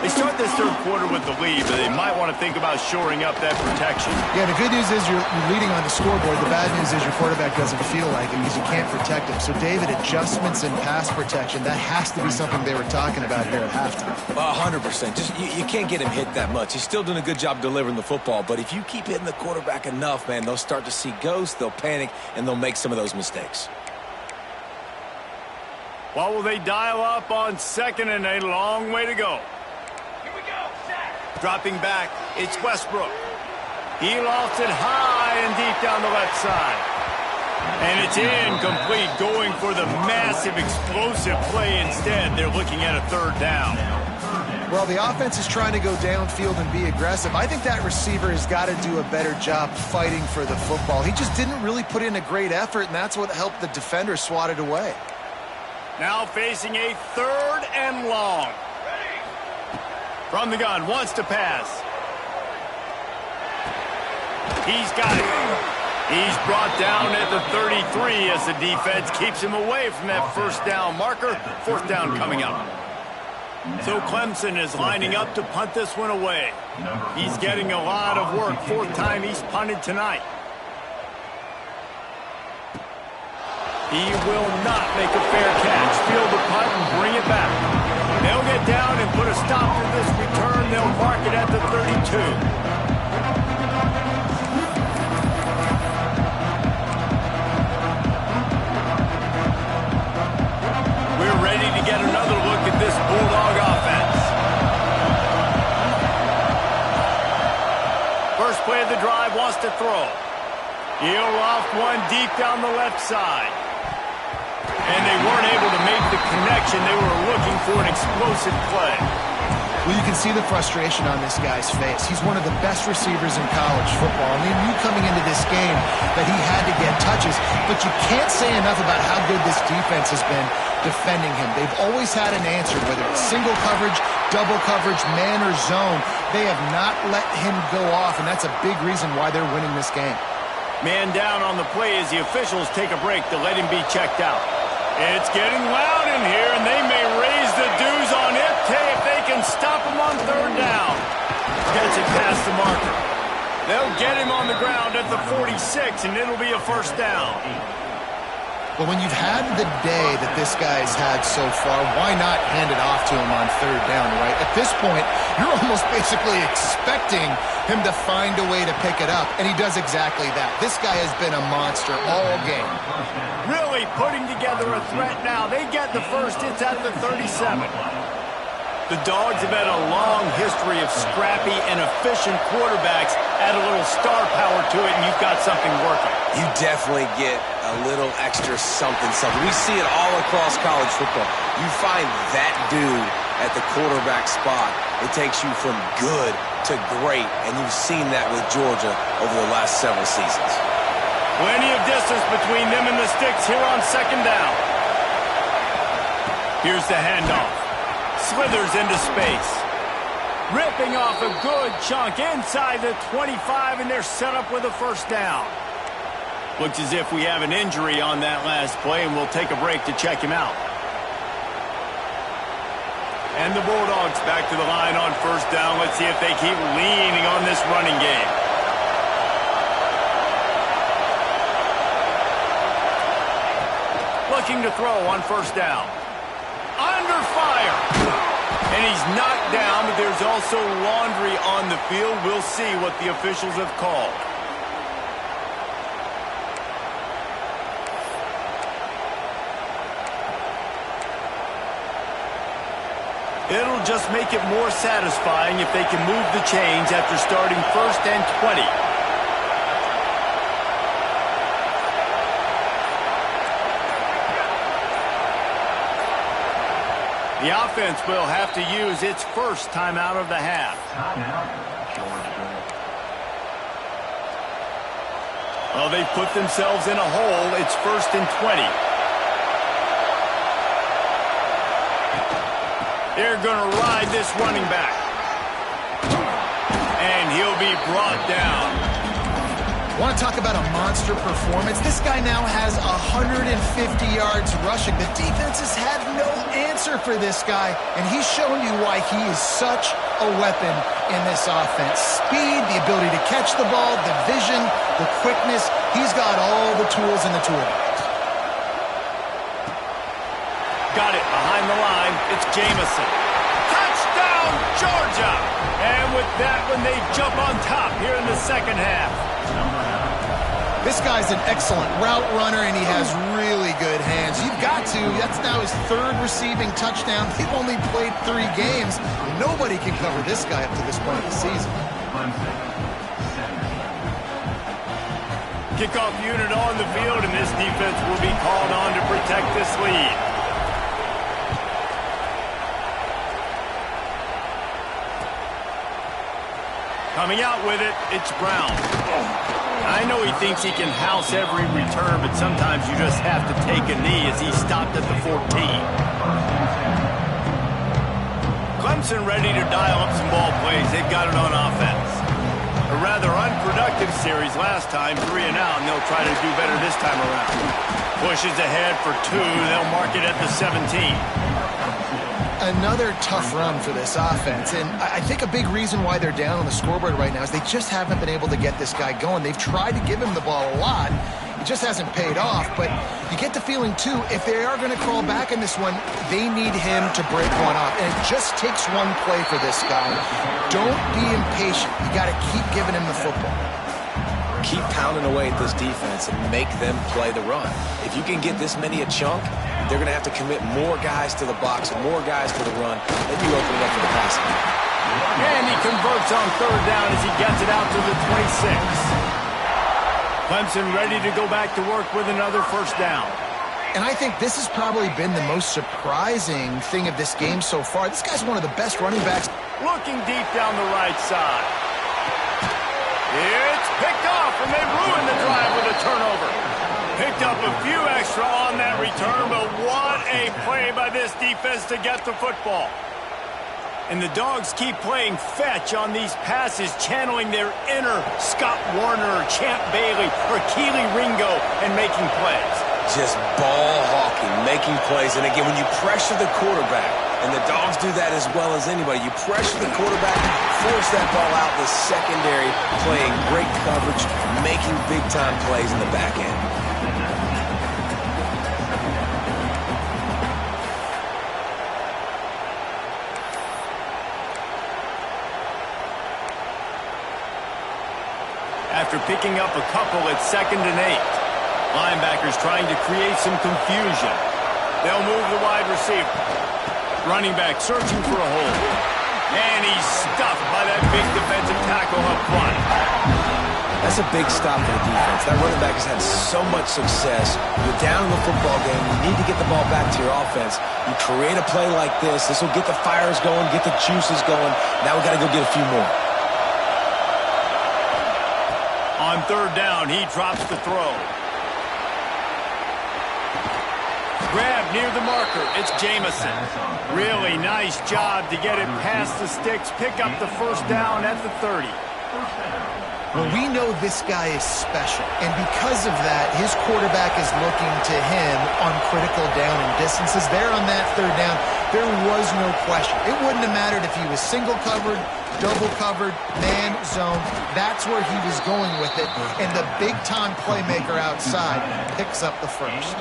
They start this third quarter with the lead, but they might want to think about shoring up that protection. Yeah, the good news is you're leading on the scoreboard. The bad news is your quarterback doesn't feel like it because you can't protect him. So, David, adjustments in pass protection, that has to be something they were talking about here at halftime. 100%. Just you can't get him hit that much. He's still doing a good job delivering the football, but if you keep hitting the quarterback enough, man, they'll start to see ghosts, they'll panic, and they'll make some of those mistakes. What will they dial up on second and a long way to go? Here we go, set. Dropping back, it's Westbrook. He lofts it high and deep down the left side. And it's incomplete, going for the massive explosive play instead. They're looking at a third down. Well, the offense is trying to go downfield and be aggressive. I think that receiver has got to do a better job fighting for the football. He just didn't really put in a great effort, and that's what helped the defender swat it away. Now facing a third and long. From the gun, wants to pass. He's got it. He's brought down at the 33 as the defense keeps him away from that first down marker. Fourth down coming up. So Clemson is lining up to punt this one away. He's getting a lot of work. Fourth time he's punted tonight. He will not make a fair catch. Field the punt and bring it back. They'll get down and put a stop to this return. They'll mark it at the 32. We're ready to get another look at this Bulldog offense. First play of the drive, wants to throw. He'll loft one deep down the left side. And they weren't able to make the connection. They were looking for an explosive play. Well, you can see the frustration on this guy's face. He's one of the best receivers in college football. And they knew coming into this game that he had to get touches. But you can't say enough about how good this defense has been defending him. They've always had an answer, whether it's single coverage, double coverage, man or zone. They have not let him go off, and that's a big reason why they're winning this game. Man down on the play as the officials take a break to let him be checked out. It's getting loud in here, and they may raise the dues on it if they can stop him on third down. Gets it past the marker. They'll get him on the ground at the 46, and it'll be a first down. But when you've had the day that this guy's had so far, why not hand it off to him on third down, right? At this point, you're almost basically expecting him to find a way to pick it up, and he does exactly that. This guy has been a monster all game. Really putting together a threat now. They get the first. It's at the 37. The Dogs have had a long history of scrappy and efficient quarterbacks. Add a little star power to it, and you've got something working. You definitely get a little extra something. We see it all across college football. You find that dude at the quarterback spot, it takes you from good to great, and you've seen that with Georgia over the last several seasons. Plenty of distance between them and the sticks here on second down. Here's the handoff. Slithers into space. Ripping off a good chunk inside the 25, and they're set up with a first down. Looks as if we have an injury on that last play, and we'll take a break to check him out. And the Bulldogs back to the line on first down. Let's see if they keep leaning on this running game. Looking to throw on first down. Under fire. And he's knocked down, but there's also laundry on the field. We'll see what the officials have called. It'll just make it more satisfying if they can move the chains after starting first and 20. The offense will have to use its first timeout of the half. Well, they've put themselves in a hole. It's first and 20. They're going to ride this running back. And he'll be brought down. Want to talk about a monster performance? This guy now has 150 yards rushing. The defense has had no answer for this guy, and he's shown you why he is such a weapon in this offense. Speed, the ability to catch the ball, the vision, the quickness. He's got all the tools in the toolbox. Got it behind the line. It's Jamison. Touchdown, Georgia! And with that one, they jump on top here in the second half. This guy's an excellent route runner, and he has really good hands. You've got to. That's now his third receiving touchdown. He's only played 3 games. Nobody can cover this guy up to this point of the season. Kickoff unit on the field, and this defense will be called on to protect this lead. Coming out with it, it's Brown. I know he thinks he can house every return, but sometimes you just have to take a knee as he stopped at the 14. Clemson ready to dial up some ball plays. They've got it on offense. A rather unproductive series last time, 3 and out, and they'll try to do better this time around. Pushes ahead for 2. They'll mark it at the 17. Another tough run for this offense, and I think a big reason why they're down on the scoreboard right now is they just haven't been able to get this guy going. They've tried to give him the ball a lot. It just hasn't paid off, but you get the feeling, too, if they are going to crawl back in this one, they need him to break one off, and it just takes one play for this guy. Don't be impatient. You got to keep giving him the football. Keep pounding away at this defense and make them play the run. If you can get this many a chunk, they're going to have to commit more guys to the box and more guys to the run. Then you open it up for the passing. And he converts on third down as he gets it out to the 26. Clemson ready to go back to work with another first down. And I think this has probably been the most surprising thing of this game so far. This guy's one of the best running backs. Looking deep down the right side. It's picked off, and they ruin the drive with a turnover. Picked up a few extra on that return, but what a play by this defense to get the football. And the Dogs keep playing fetch on these passes, channeling their inner Scott Warner, or Champ Bailey, or Keely Ringo, and making plays. Just ball hawking, making plays. And again, when you pressure the quarterback, and the Dogs do that as well as anybody, you pressure the quarterback, force that ball out the secondary, playing great coverage, making big-time plays in the back end. After picking up a couple at 2nd and 8. Linebackers trying to create some confusion. They'll move the wide receiver. Running back searching for a hole. And he's stuffed by that big defensive tackle up front. That That's a big stop for the defense. That running back has had so much success. You're down in the football game. You need to get the ball back to your offense. You create a play like this. This will get the fires going, get the juices going. Now we got to go get a few more. On third down, he drops the throw. Grab near the marker. It's Jamison. Really nice job to get it past the sticks. Pick up the first down at the 30. Well, we know this guy is special, and because of that, his quarterback is looking to him on critical down and distances. There on that third down, there was no question. It wouldn't have mattered if he was single covered, double covered, man, zone. That's where he was going with it, and the big-time playmaker outside picks up the first.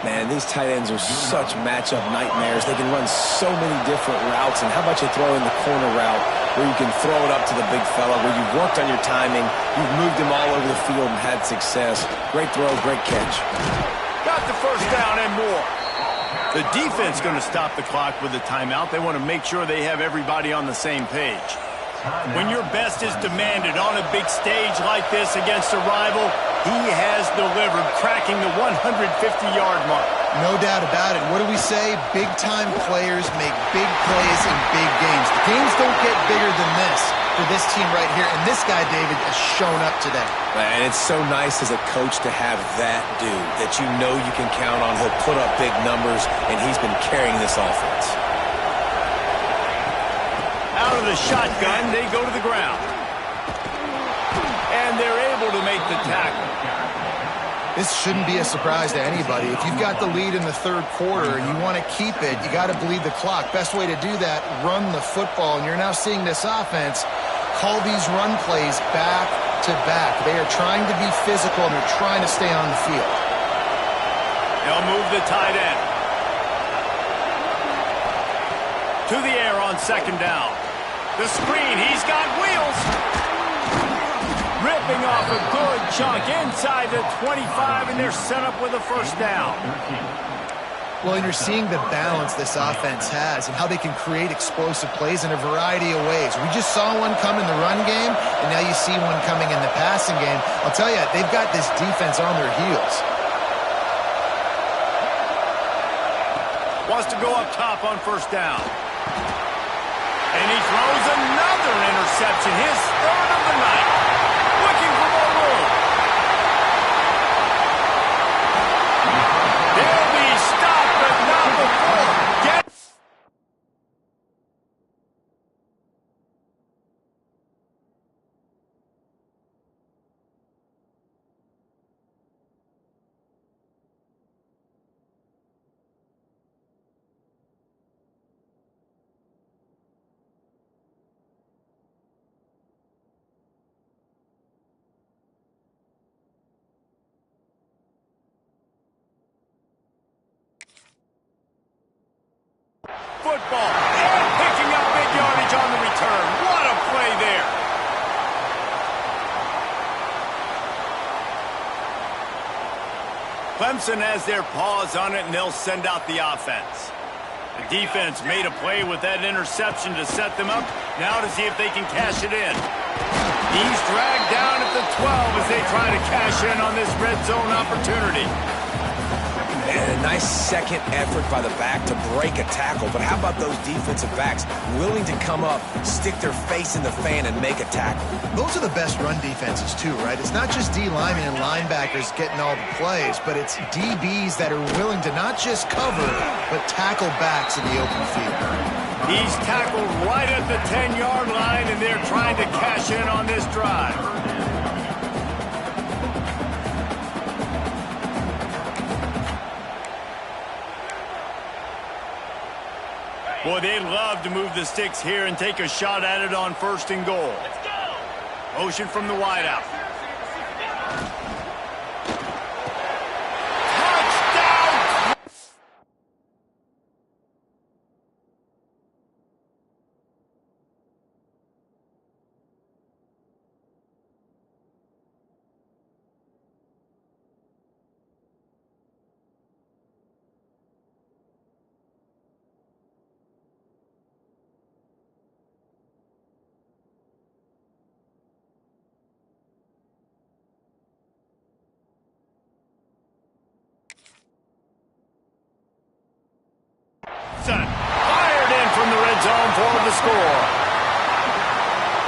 Man, these tight ends are such matchup nightmares. They can run so many different routes, and how about you throw in the corner route where you can throw it up to the big fella, where you've worked on your timing, you've moved him all over the field and had success. Great throw, great catch. Got the first down and more. The defense going to stop the clock with a timeout. They want to make sure they have everybody on the same page. When your best is demanded on a big stage like this against a rival, he has delivered, cracking the 150-yard mark. No doubt about it. What do we say? Big-time players make big plays in big games. The games don't get bigger than this for this team right here, and this guy, David, has shown up today. And it's so nice as a coach to have that dude that you know you can count on. He'll put up big numbers, and he's been carrying this offense. Out of the shotgun, they go to the ground. And they're able to make the tackle. This shouldn't be a surprise to anybody. If you've got the lead in the third quarter and you want to keep it, you got to bleed the clock. Best way to do that, run the football. And you're now seeing this offense call these run plays back to back. They are trying to be physical and they're trying to stay on the field. They'll move the tight end. To the air on second down. The screen, he's got wheels. Ripping off a good chunk inside the 25, and they're set up with a first down. Well, and you're seeing the balance this offense has and how they can create explosive plays in a variety of ways. We just saw one come in the run game, and now you see one coming in the passing game. I'll tell you, they've got this defense on their heels. Wants to go up top on first down. And he throws another interception, his third of the night. Looking for more room. They'll be stopped, but not before. Football, and picking up big yardage on the return. What a play there. Clemson has their paws on it, and they'll send out the offense. The defense made a play with that interception to set them up. Now to see if they can cash it in. He's dragged down at the 12 as they try to cash in on this red zone opportunity. And a nice second effort by the back to break a tackle. But how about those defensive backs willing to come up, stick their face in the fan, and make a tackle? Those are the best run defenses too, right? It's not just D linemen and linebackers getting all the plays, but it's DBs that are willing to not just cover, but tackle backs in the open field. He's tackled right at the 10-yard line, and they're trying to cash in on this drive. Boy, they'd love to move the sticks here and take a shot at it on first and goal. Motion from the wideout. Touchdown! Watson fired in from the red zone for the score.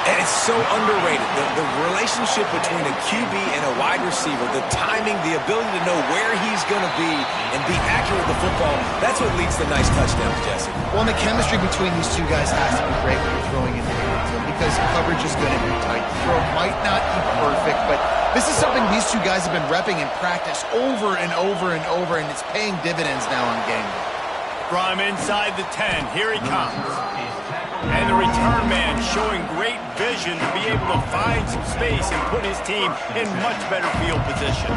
And it's so underrated. The relationship between a QB and a wide receiver, the timing, the ability to know where he's going to be and be accurate with the football, that's what leads to nice touchdowns, Jesse. Well, and the chemistry between these two guys has to be great when you're throwing into the end zone because coverage is going to be tight. The throw might not be perfect, but this is something these two guys have been repping in practice over and over and over, and it's paying dividends now on game day. From inside the 10, here he comes. And the return man showing great vision to be able to find some space and put his team in much better field position.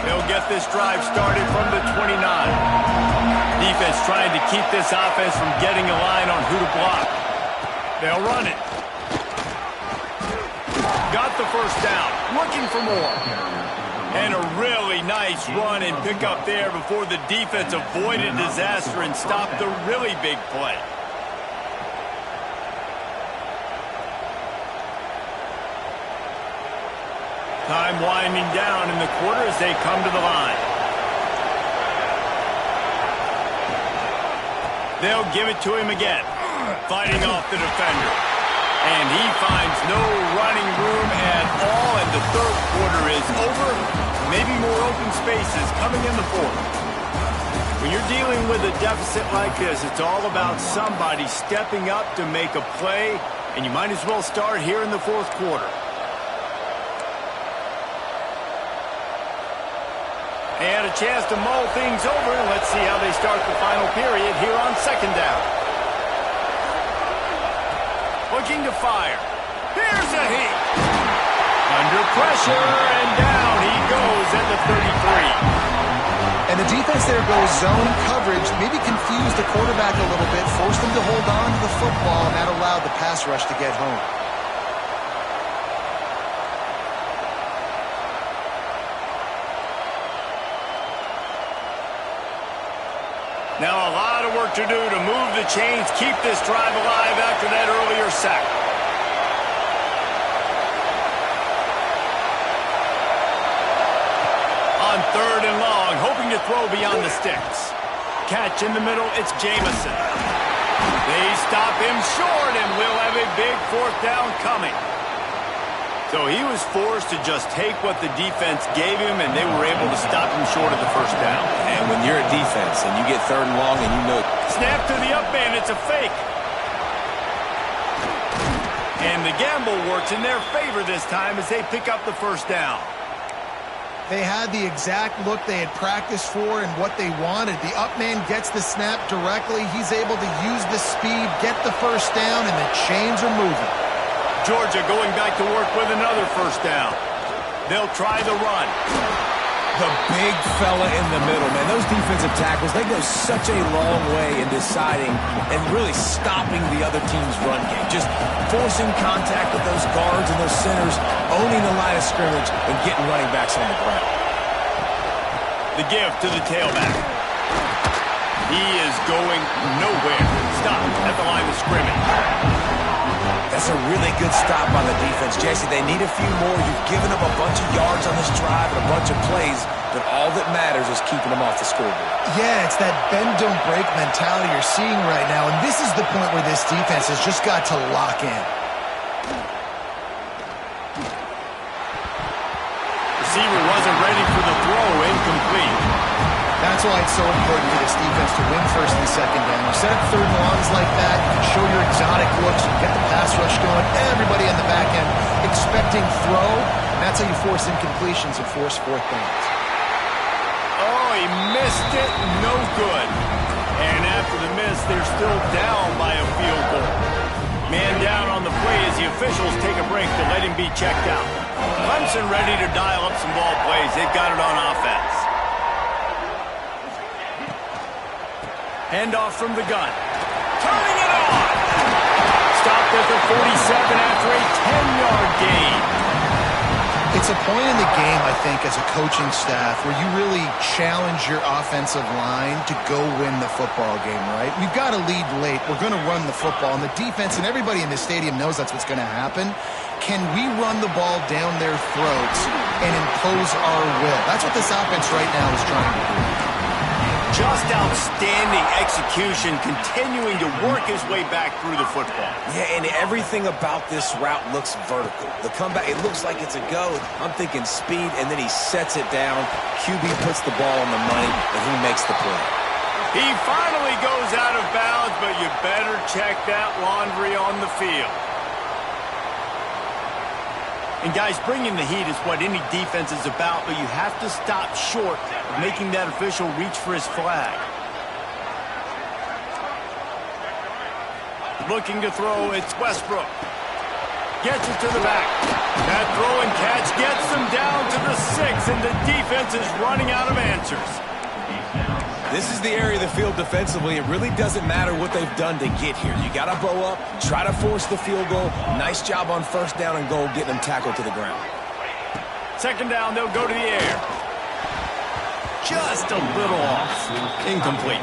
They'll get this drive started from the 29. Defense trying to keep this offense from getting a line on who to block. They'll run it. Got the first down. Looking for more. And a really nice run and pick up there before the defense avoided disaster and stopped the really big play. Time winding down in the quarter as they come to the line. They'll give it to him again, fighting off the defender. And he finds no running room at all, and the third quarter is over. Maybe more open spaces coming in the fourth. When you're dealing with a deficit like this, it's all about somebody stepping up to make a play, and you might as well start here in the fourth quarter. They had a chance to mull things over. Let's see how they start the final period here on second down. Looking to fire. Here's a hit. Under pressure, and down he goes at the 33. And the defense there goes zone coverage, maybe confused the quarterback a little bit, forced him to hold on to the football, and that allowed the pass rush to get home. Now a lot of work to do to move the chains, keep this drive alive after that earlier sack. On third and long, hoping to throw beyond the sticks. Catch in the middle, it's Jamison. They stop him short, and we'll have a big fourth down coming. So he was forced to just take what the defense gave him, and they were able to stop him short of the first down. And when you're a defense and you get third and long and you know... Snap to the up man, it's a fake. And the gamble works in their favor this time as they pick up the first down. They had the exact look they had practiced for and what they wanted. The up man gets the snap directly. He's able to use the speed, get the first down, and the chains are moving. Georgia going back to work with another first down. They'll try the run. The big fella in the middle, man. Those defensive tackles, they go such a long way in deciding and really stopping the other team's run game. Just forcing contact with those guards and those centers, owning the line of scrimmage, and getting running backs on the ground. The give to the tailback. He is going nowhere. Stop at the line of scrimmage. That's a really good stop on the defense, Jesse. They need a few more. You've given up a bunch of yards on this drive and a bunch of plays, but all that matters is keeping them off the scoreboard. Yeah, it's that bend, don't break mentality you're seeing right now, and this is the point where this defense has just got to lock in. Receiver wasn't ready for the throw, incomplete. That's why it's so important for this defense to win first and second down. You set up third and longs like that, you can show your exotic looks, you get the pass rush going, everybody on the back end expecting throw, and that's how you force incompletions and force fourth downs. Oh, he missed it, no good. And after the miss, they're still down by a field goal. Man down on the play as the officials take a break to let him be checked out. Clemson ready to dial up some ball plays. They've got it on offense. Handoff from the gun. Turning it on! Stopped at the 47 after a 10-yard gain. It's a point in the game, I think, as a coaching staff where you really challenge your offensive line to go win the football game, right? We've got to lead late. We're going to run the football, and the defense and everybody in the stadium knows that's what's going to happen. Can we run the ball down their throats and impose our will? That's what this offense right now is trying to do. Just outstanding execution, continuing to work his way back through the football. Yeah, and everything about this route looks vertical. The comeback, it looks like it's a go. I'm thinking speed, and then he sets it down. QB puts the ball on the money, and he makes the play. He finally goes out of bounds, but you better check that laundry on the field. And guys, bringing the heat is what any defense is about, but you have to stop short of making that official reach for his flag. Looking to throw, it's Westbrook. Gets it to the back. That throw and catch gets them down to the 6, and the defense is running out of answers. This is the area of the field defensively. It really doesn't matter what they've done to get here. You got to bow up, try to force the field goal. Nice job on first down and goal, getting them tackled to the ground. Second down, they'll go to the air. Just a little off. Incomplete.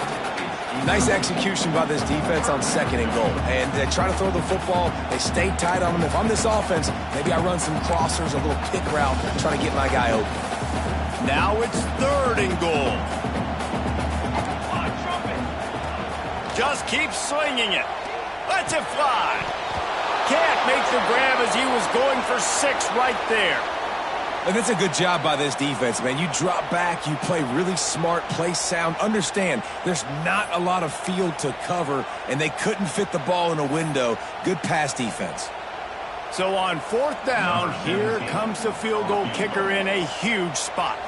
Nice execution by this defense on second and goal. And they try to throw the football. They stay tight on them. If I'm this offense, maybe I run some crossers, a little pick route, try to get my guy open. Now it's third and goal. Just keep swinging it. Lets it fly. Can't make the grab as he was going for 6 right there. And that's a good job by this defense, man. You drop back, you play really smart, play sound. Understand, there's not a lot of field to cover, and they couldn't fit the ball in a window. Good pass defense. So on fourth down, here comes the field goal kicker in a huge spot.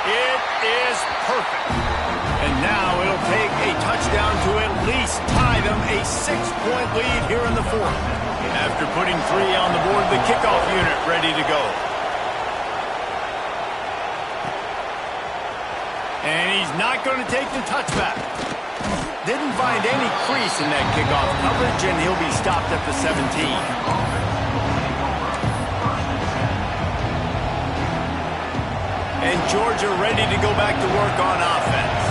It is perfect. And now it'll take a touchdown to at least tie them a 6-point lead here in the fourth. After putting 3 on the board, the kickoff unit ready to go. And he's not going to take the touchback. Didn't find any crease in that kickoff coverage, and he'll be stopped at the 17. And Georgia ready to go back to work on offense.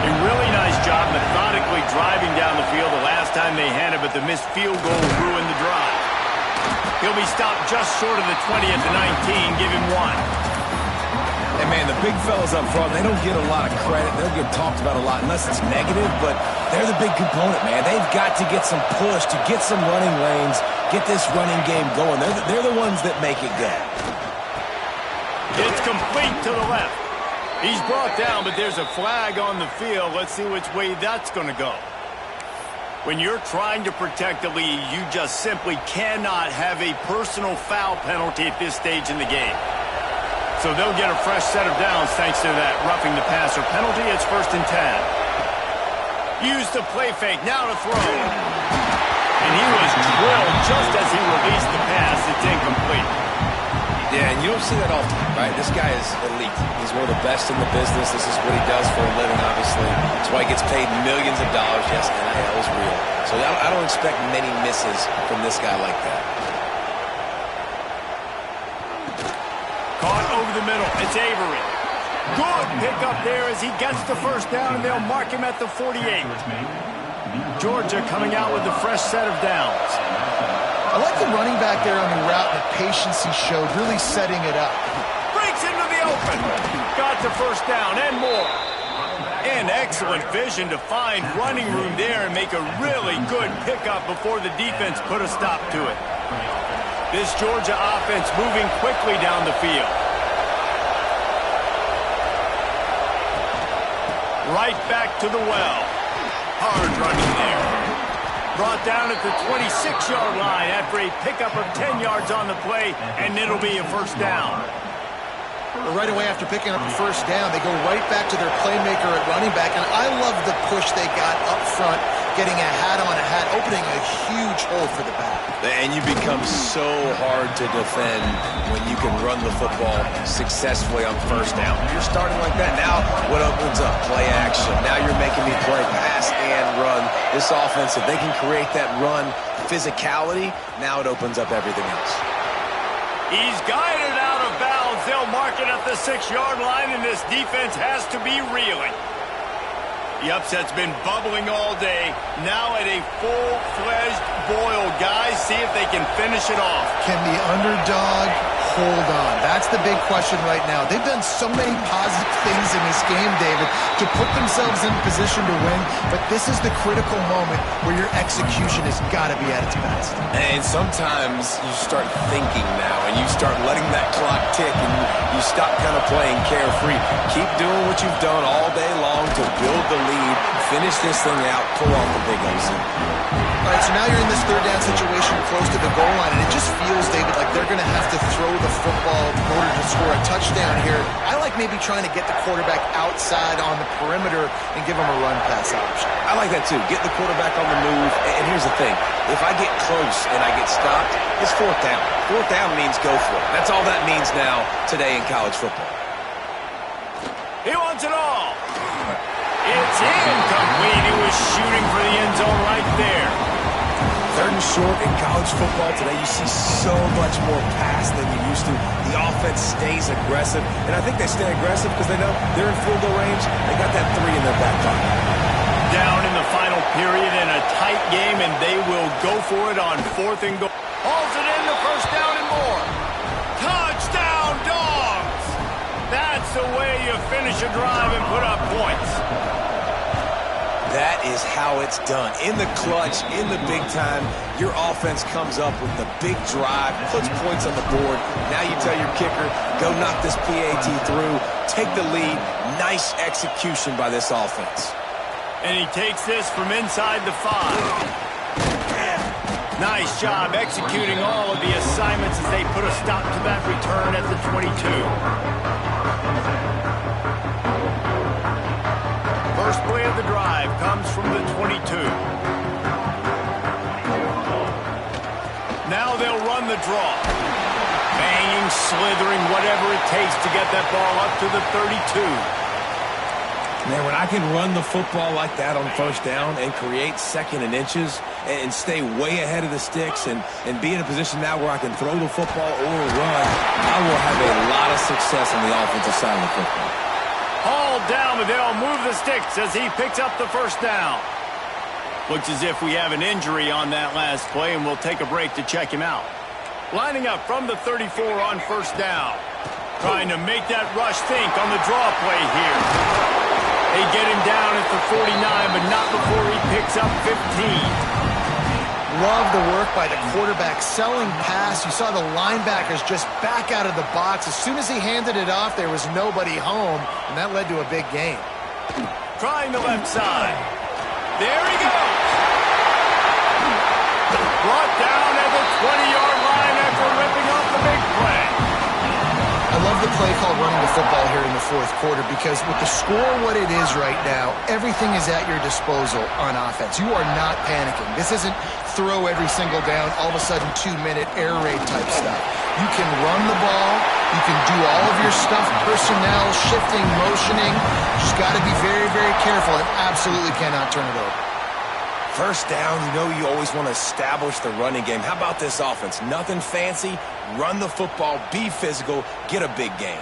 A really nice job methodically driving down the field the last time they had it, but the missed field goal ruined the drive. He'll be stopped just short of the 20 at the 19. Give him 1. And, man, the big fellas up front, they don't get a lot of credit. They'll get talked about a lot unless it's negative, but they're the big component, man. They've got to get some push, to get some running lanes, get this running game going. They're the ones that make it go. It's complete to the left. He's brought down, but there's a flag on the field. Let's see which way that's going to go. When you're trying to protect the lead, you just simply cannot have a personal foul penalty at this stage in the game. So they'll get a fresh set of downs thanks to that roughing the passer penalty. It's 1st and 10. Use the play fake, now to throw. And he was drilled just as he released the pass. It's incomplete. Yeah, and you don't see that often, right? This guy is elite. He's one of the best in the business. This is what he does for a living, obviously. That's why he gets paid millions of dollars. Yes, NIL is real. So I don't expect many misses from this guy like that. Caught over the middle. It's Avery. Good pickup there as he gets the first down, and they'll mark him at the 48. Georgia coming out with a fresh set of downs. I like the running back there on the route and the patience he showed, really setting it up. Breaks into the open. Got the first down and more. And excellent vision to find running room there and make a really good pickup before the defense put a stop to it. This Georgia offense moving quickly down the field. Right back to the well. Hard running there. Brought down at the 26-yard line after a pickup of 10 yards on the play, and it'll be a first down. Right away after picking up the first down, they go right back to their playmaker at running back, and I love the push they got up front, getting a hat on a hat, opening a huge hole for the back. And you become so hard to defend when you can run the football successfully on first down. You're starting like that. Now what opens up? Play action. Now you're making me play pass and run. This offense, if they can create that run physicality, now it opens up everything else. He's guided out of bounds. They'll mark it at the 6-yard line, and this defense has to be reeling. The upset's been bubbling all day. Now at a full-fledged boil. Guys, see if they can finish it off. Can the underdog hold on? That's the big question right now. They've done so many positive things in this game, David, to put themselves in position to win, but this is the critical moment where your execution has got to be at its best. And sometimes you start thinking now, and you start letting that clock tick, and you stop kind of playing carefree. Keep doing what you've done all day long to build the lead, finish this thing out, pull off the big upset. All right, so now you're in this third down situation close to the goal line, and it just feels, David, like they're going to have to throw the football in order to score a touchdown here. I like maybe trying to get the quarterback outside on the perimeter and give him a run-pass option. I like that too. Get the quarterback on the move. And here's the thing. If I get close and I get stopped, it's fourth down. Fourth down means go for it. That's all that means now today in college football. He wants it all. It's incomplete. He was shooting for the end zone right there. Third and short in college football today, you see so much more pass than you used to. The offense stays aggressive, and I think they stay aggressive because they know they're in field goal range. They got that 3 in their back pocket. Down in the final period in a tight game, and they will go for it on 4th and goal. Hauls it in the first down and more. Touchdown, Dogs! That's the way you finish a drive and put up points. That is how it's done. In the clutch, in the big time, your offense comes up with the big drive, puts points on the board. Now you tell your kicker, go knock this PAT through, take the lead. Nice execution by this offense. And he takes this from inside the 5. Nice job executing all of the assignments as they put a stop to that return at the 22. First play of the drive comes from the 22. Now they'll run the draw. Banging, slithering, whatever it takes to get that ball up to the 32. Man, when I can run the football like that on first down and create second and inches and stay way ahead of the sticks and be in a position now where I can throw the football or run, I will have a lot of success on the offensive side of the football. Hauled down, but they'll move the sticks as he picks up the first down. Looks as if we have an injury on that last play, and we'll take a break to check him out. Lining up from the 34 on first down. Trying to make that rush think on the draw play here. They get him down at the 49, but not before he picks up 15. Love the work by the quarterback, selling pass. You saw the linebackers just back out of the box. As soon as he handed it off, there was nobody home, and that led to a big gain. Trying the left side. There he goes. Brought down at the 20-yard line after ripping off the big play. I love the play called running the football here in the fourth quarter because with the score what it is right now, everything is at your disposal on offense. You are not panicking. This isn't throw every single down, all of a sudden 2-minute air raid type stuff. You can run the ball. You can do all of your stuff, personnel, shifting, motioning. Just got to be very, very careful and absolutely cannot turn it over. First down, you know you always want to establish the running game. How about this offense? Nothing fancy. Run the football, be physical, get a big gain.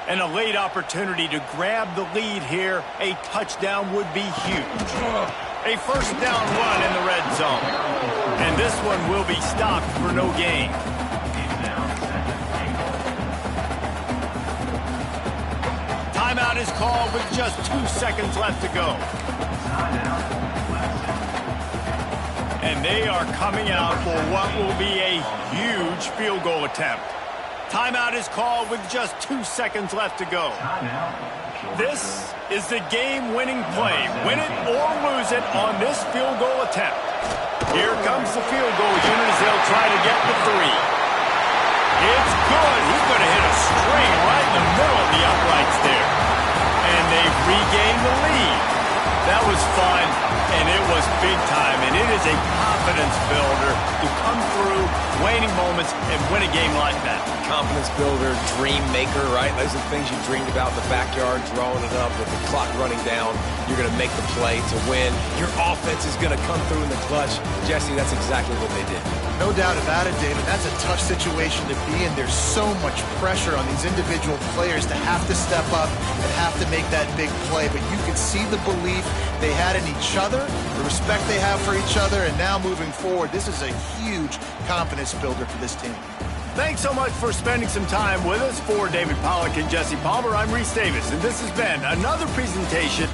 And a late opportunity to grab the lead here. A touchdown would be huge. A first down run in the red zone. And this one will be stopped for no gain. Timeout is called with just 2 seconds left to go. And they are coming out for what will be a huge field goal attempt. Timeout is called with just 2 seconds left to go. This is the game-winning play. Win it or lose it on this field goal attempt. Here comes the field goal unit as they'll try to get the 3. It's good. He's going to hit a straight right in the middle of the uprights there. And they've regained the lead. That was fun And it was big time, and it is a confidence builder to come through waning moments and win a game like that. Confidence builder, dream maker, right? Those are the things you dreamed about in the backyard, drawing it up with the clock running down. You're going to make the play to win. Your offense is going to come through in the clutch. Jesse, that's exactly what they did. No doubt about it, David. That's a tough situation to be in. There's so much pressure on these individual players to have to step up and have to make that big play. But you can see the belief they had in each other, the respect they have for each other, and now moving forward, this is a huge confidence builder for this team. Thanks so much for spending some time with us. For David Pollack and Jesse Palmer, I'm Reese Davis, and this has been another presentation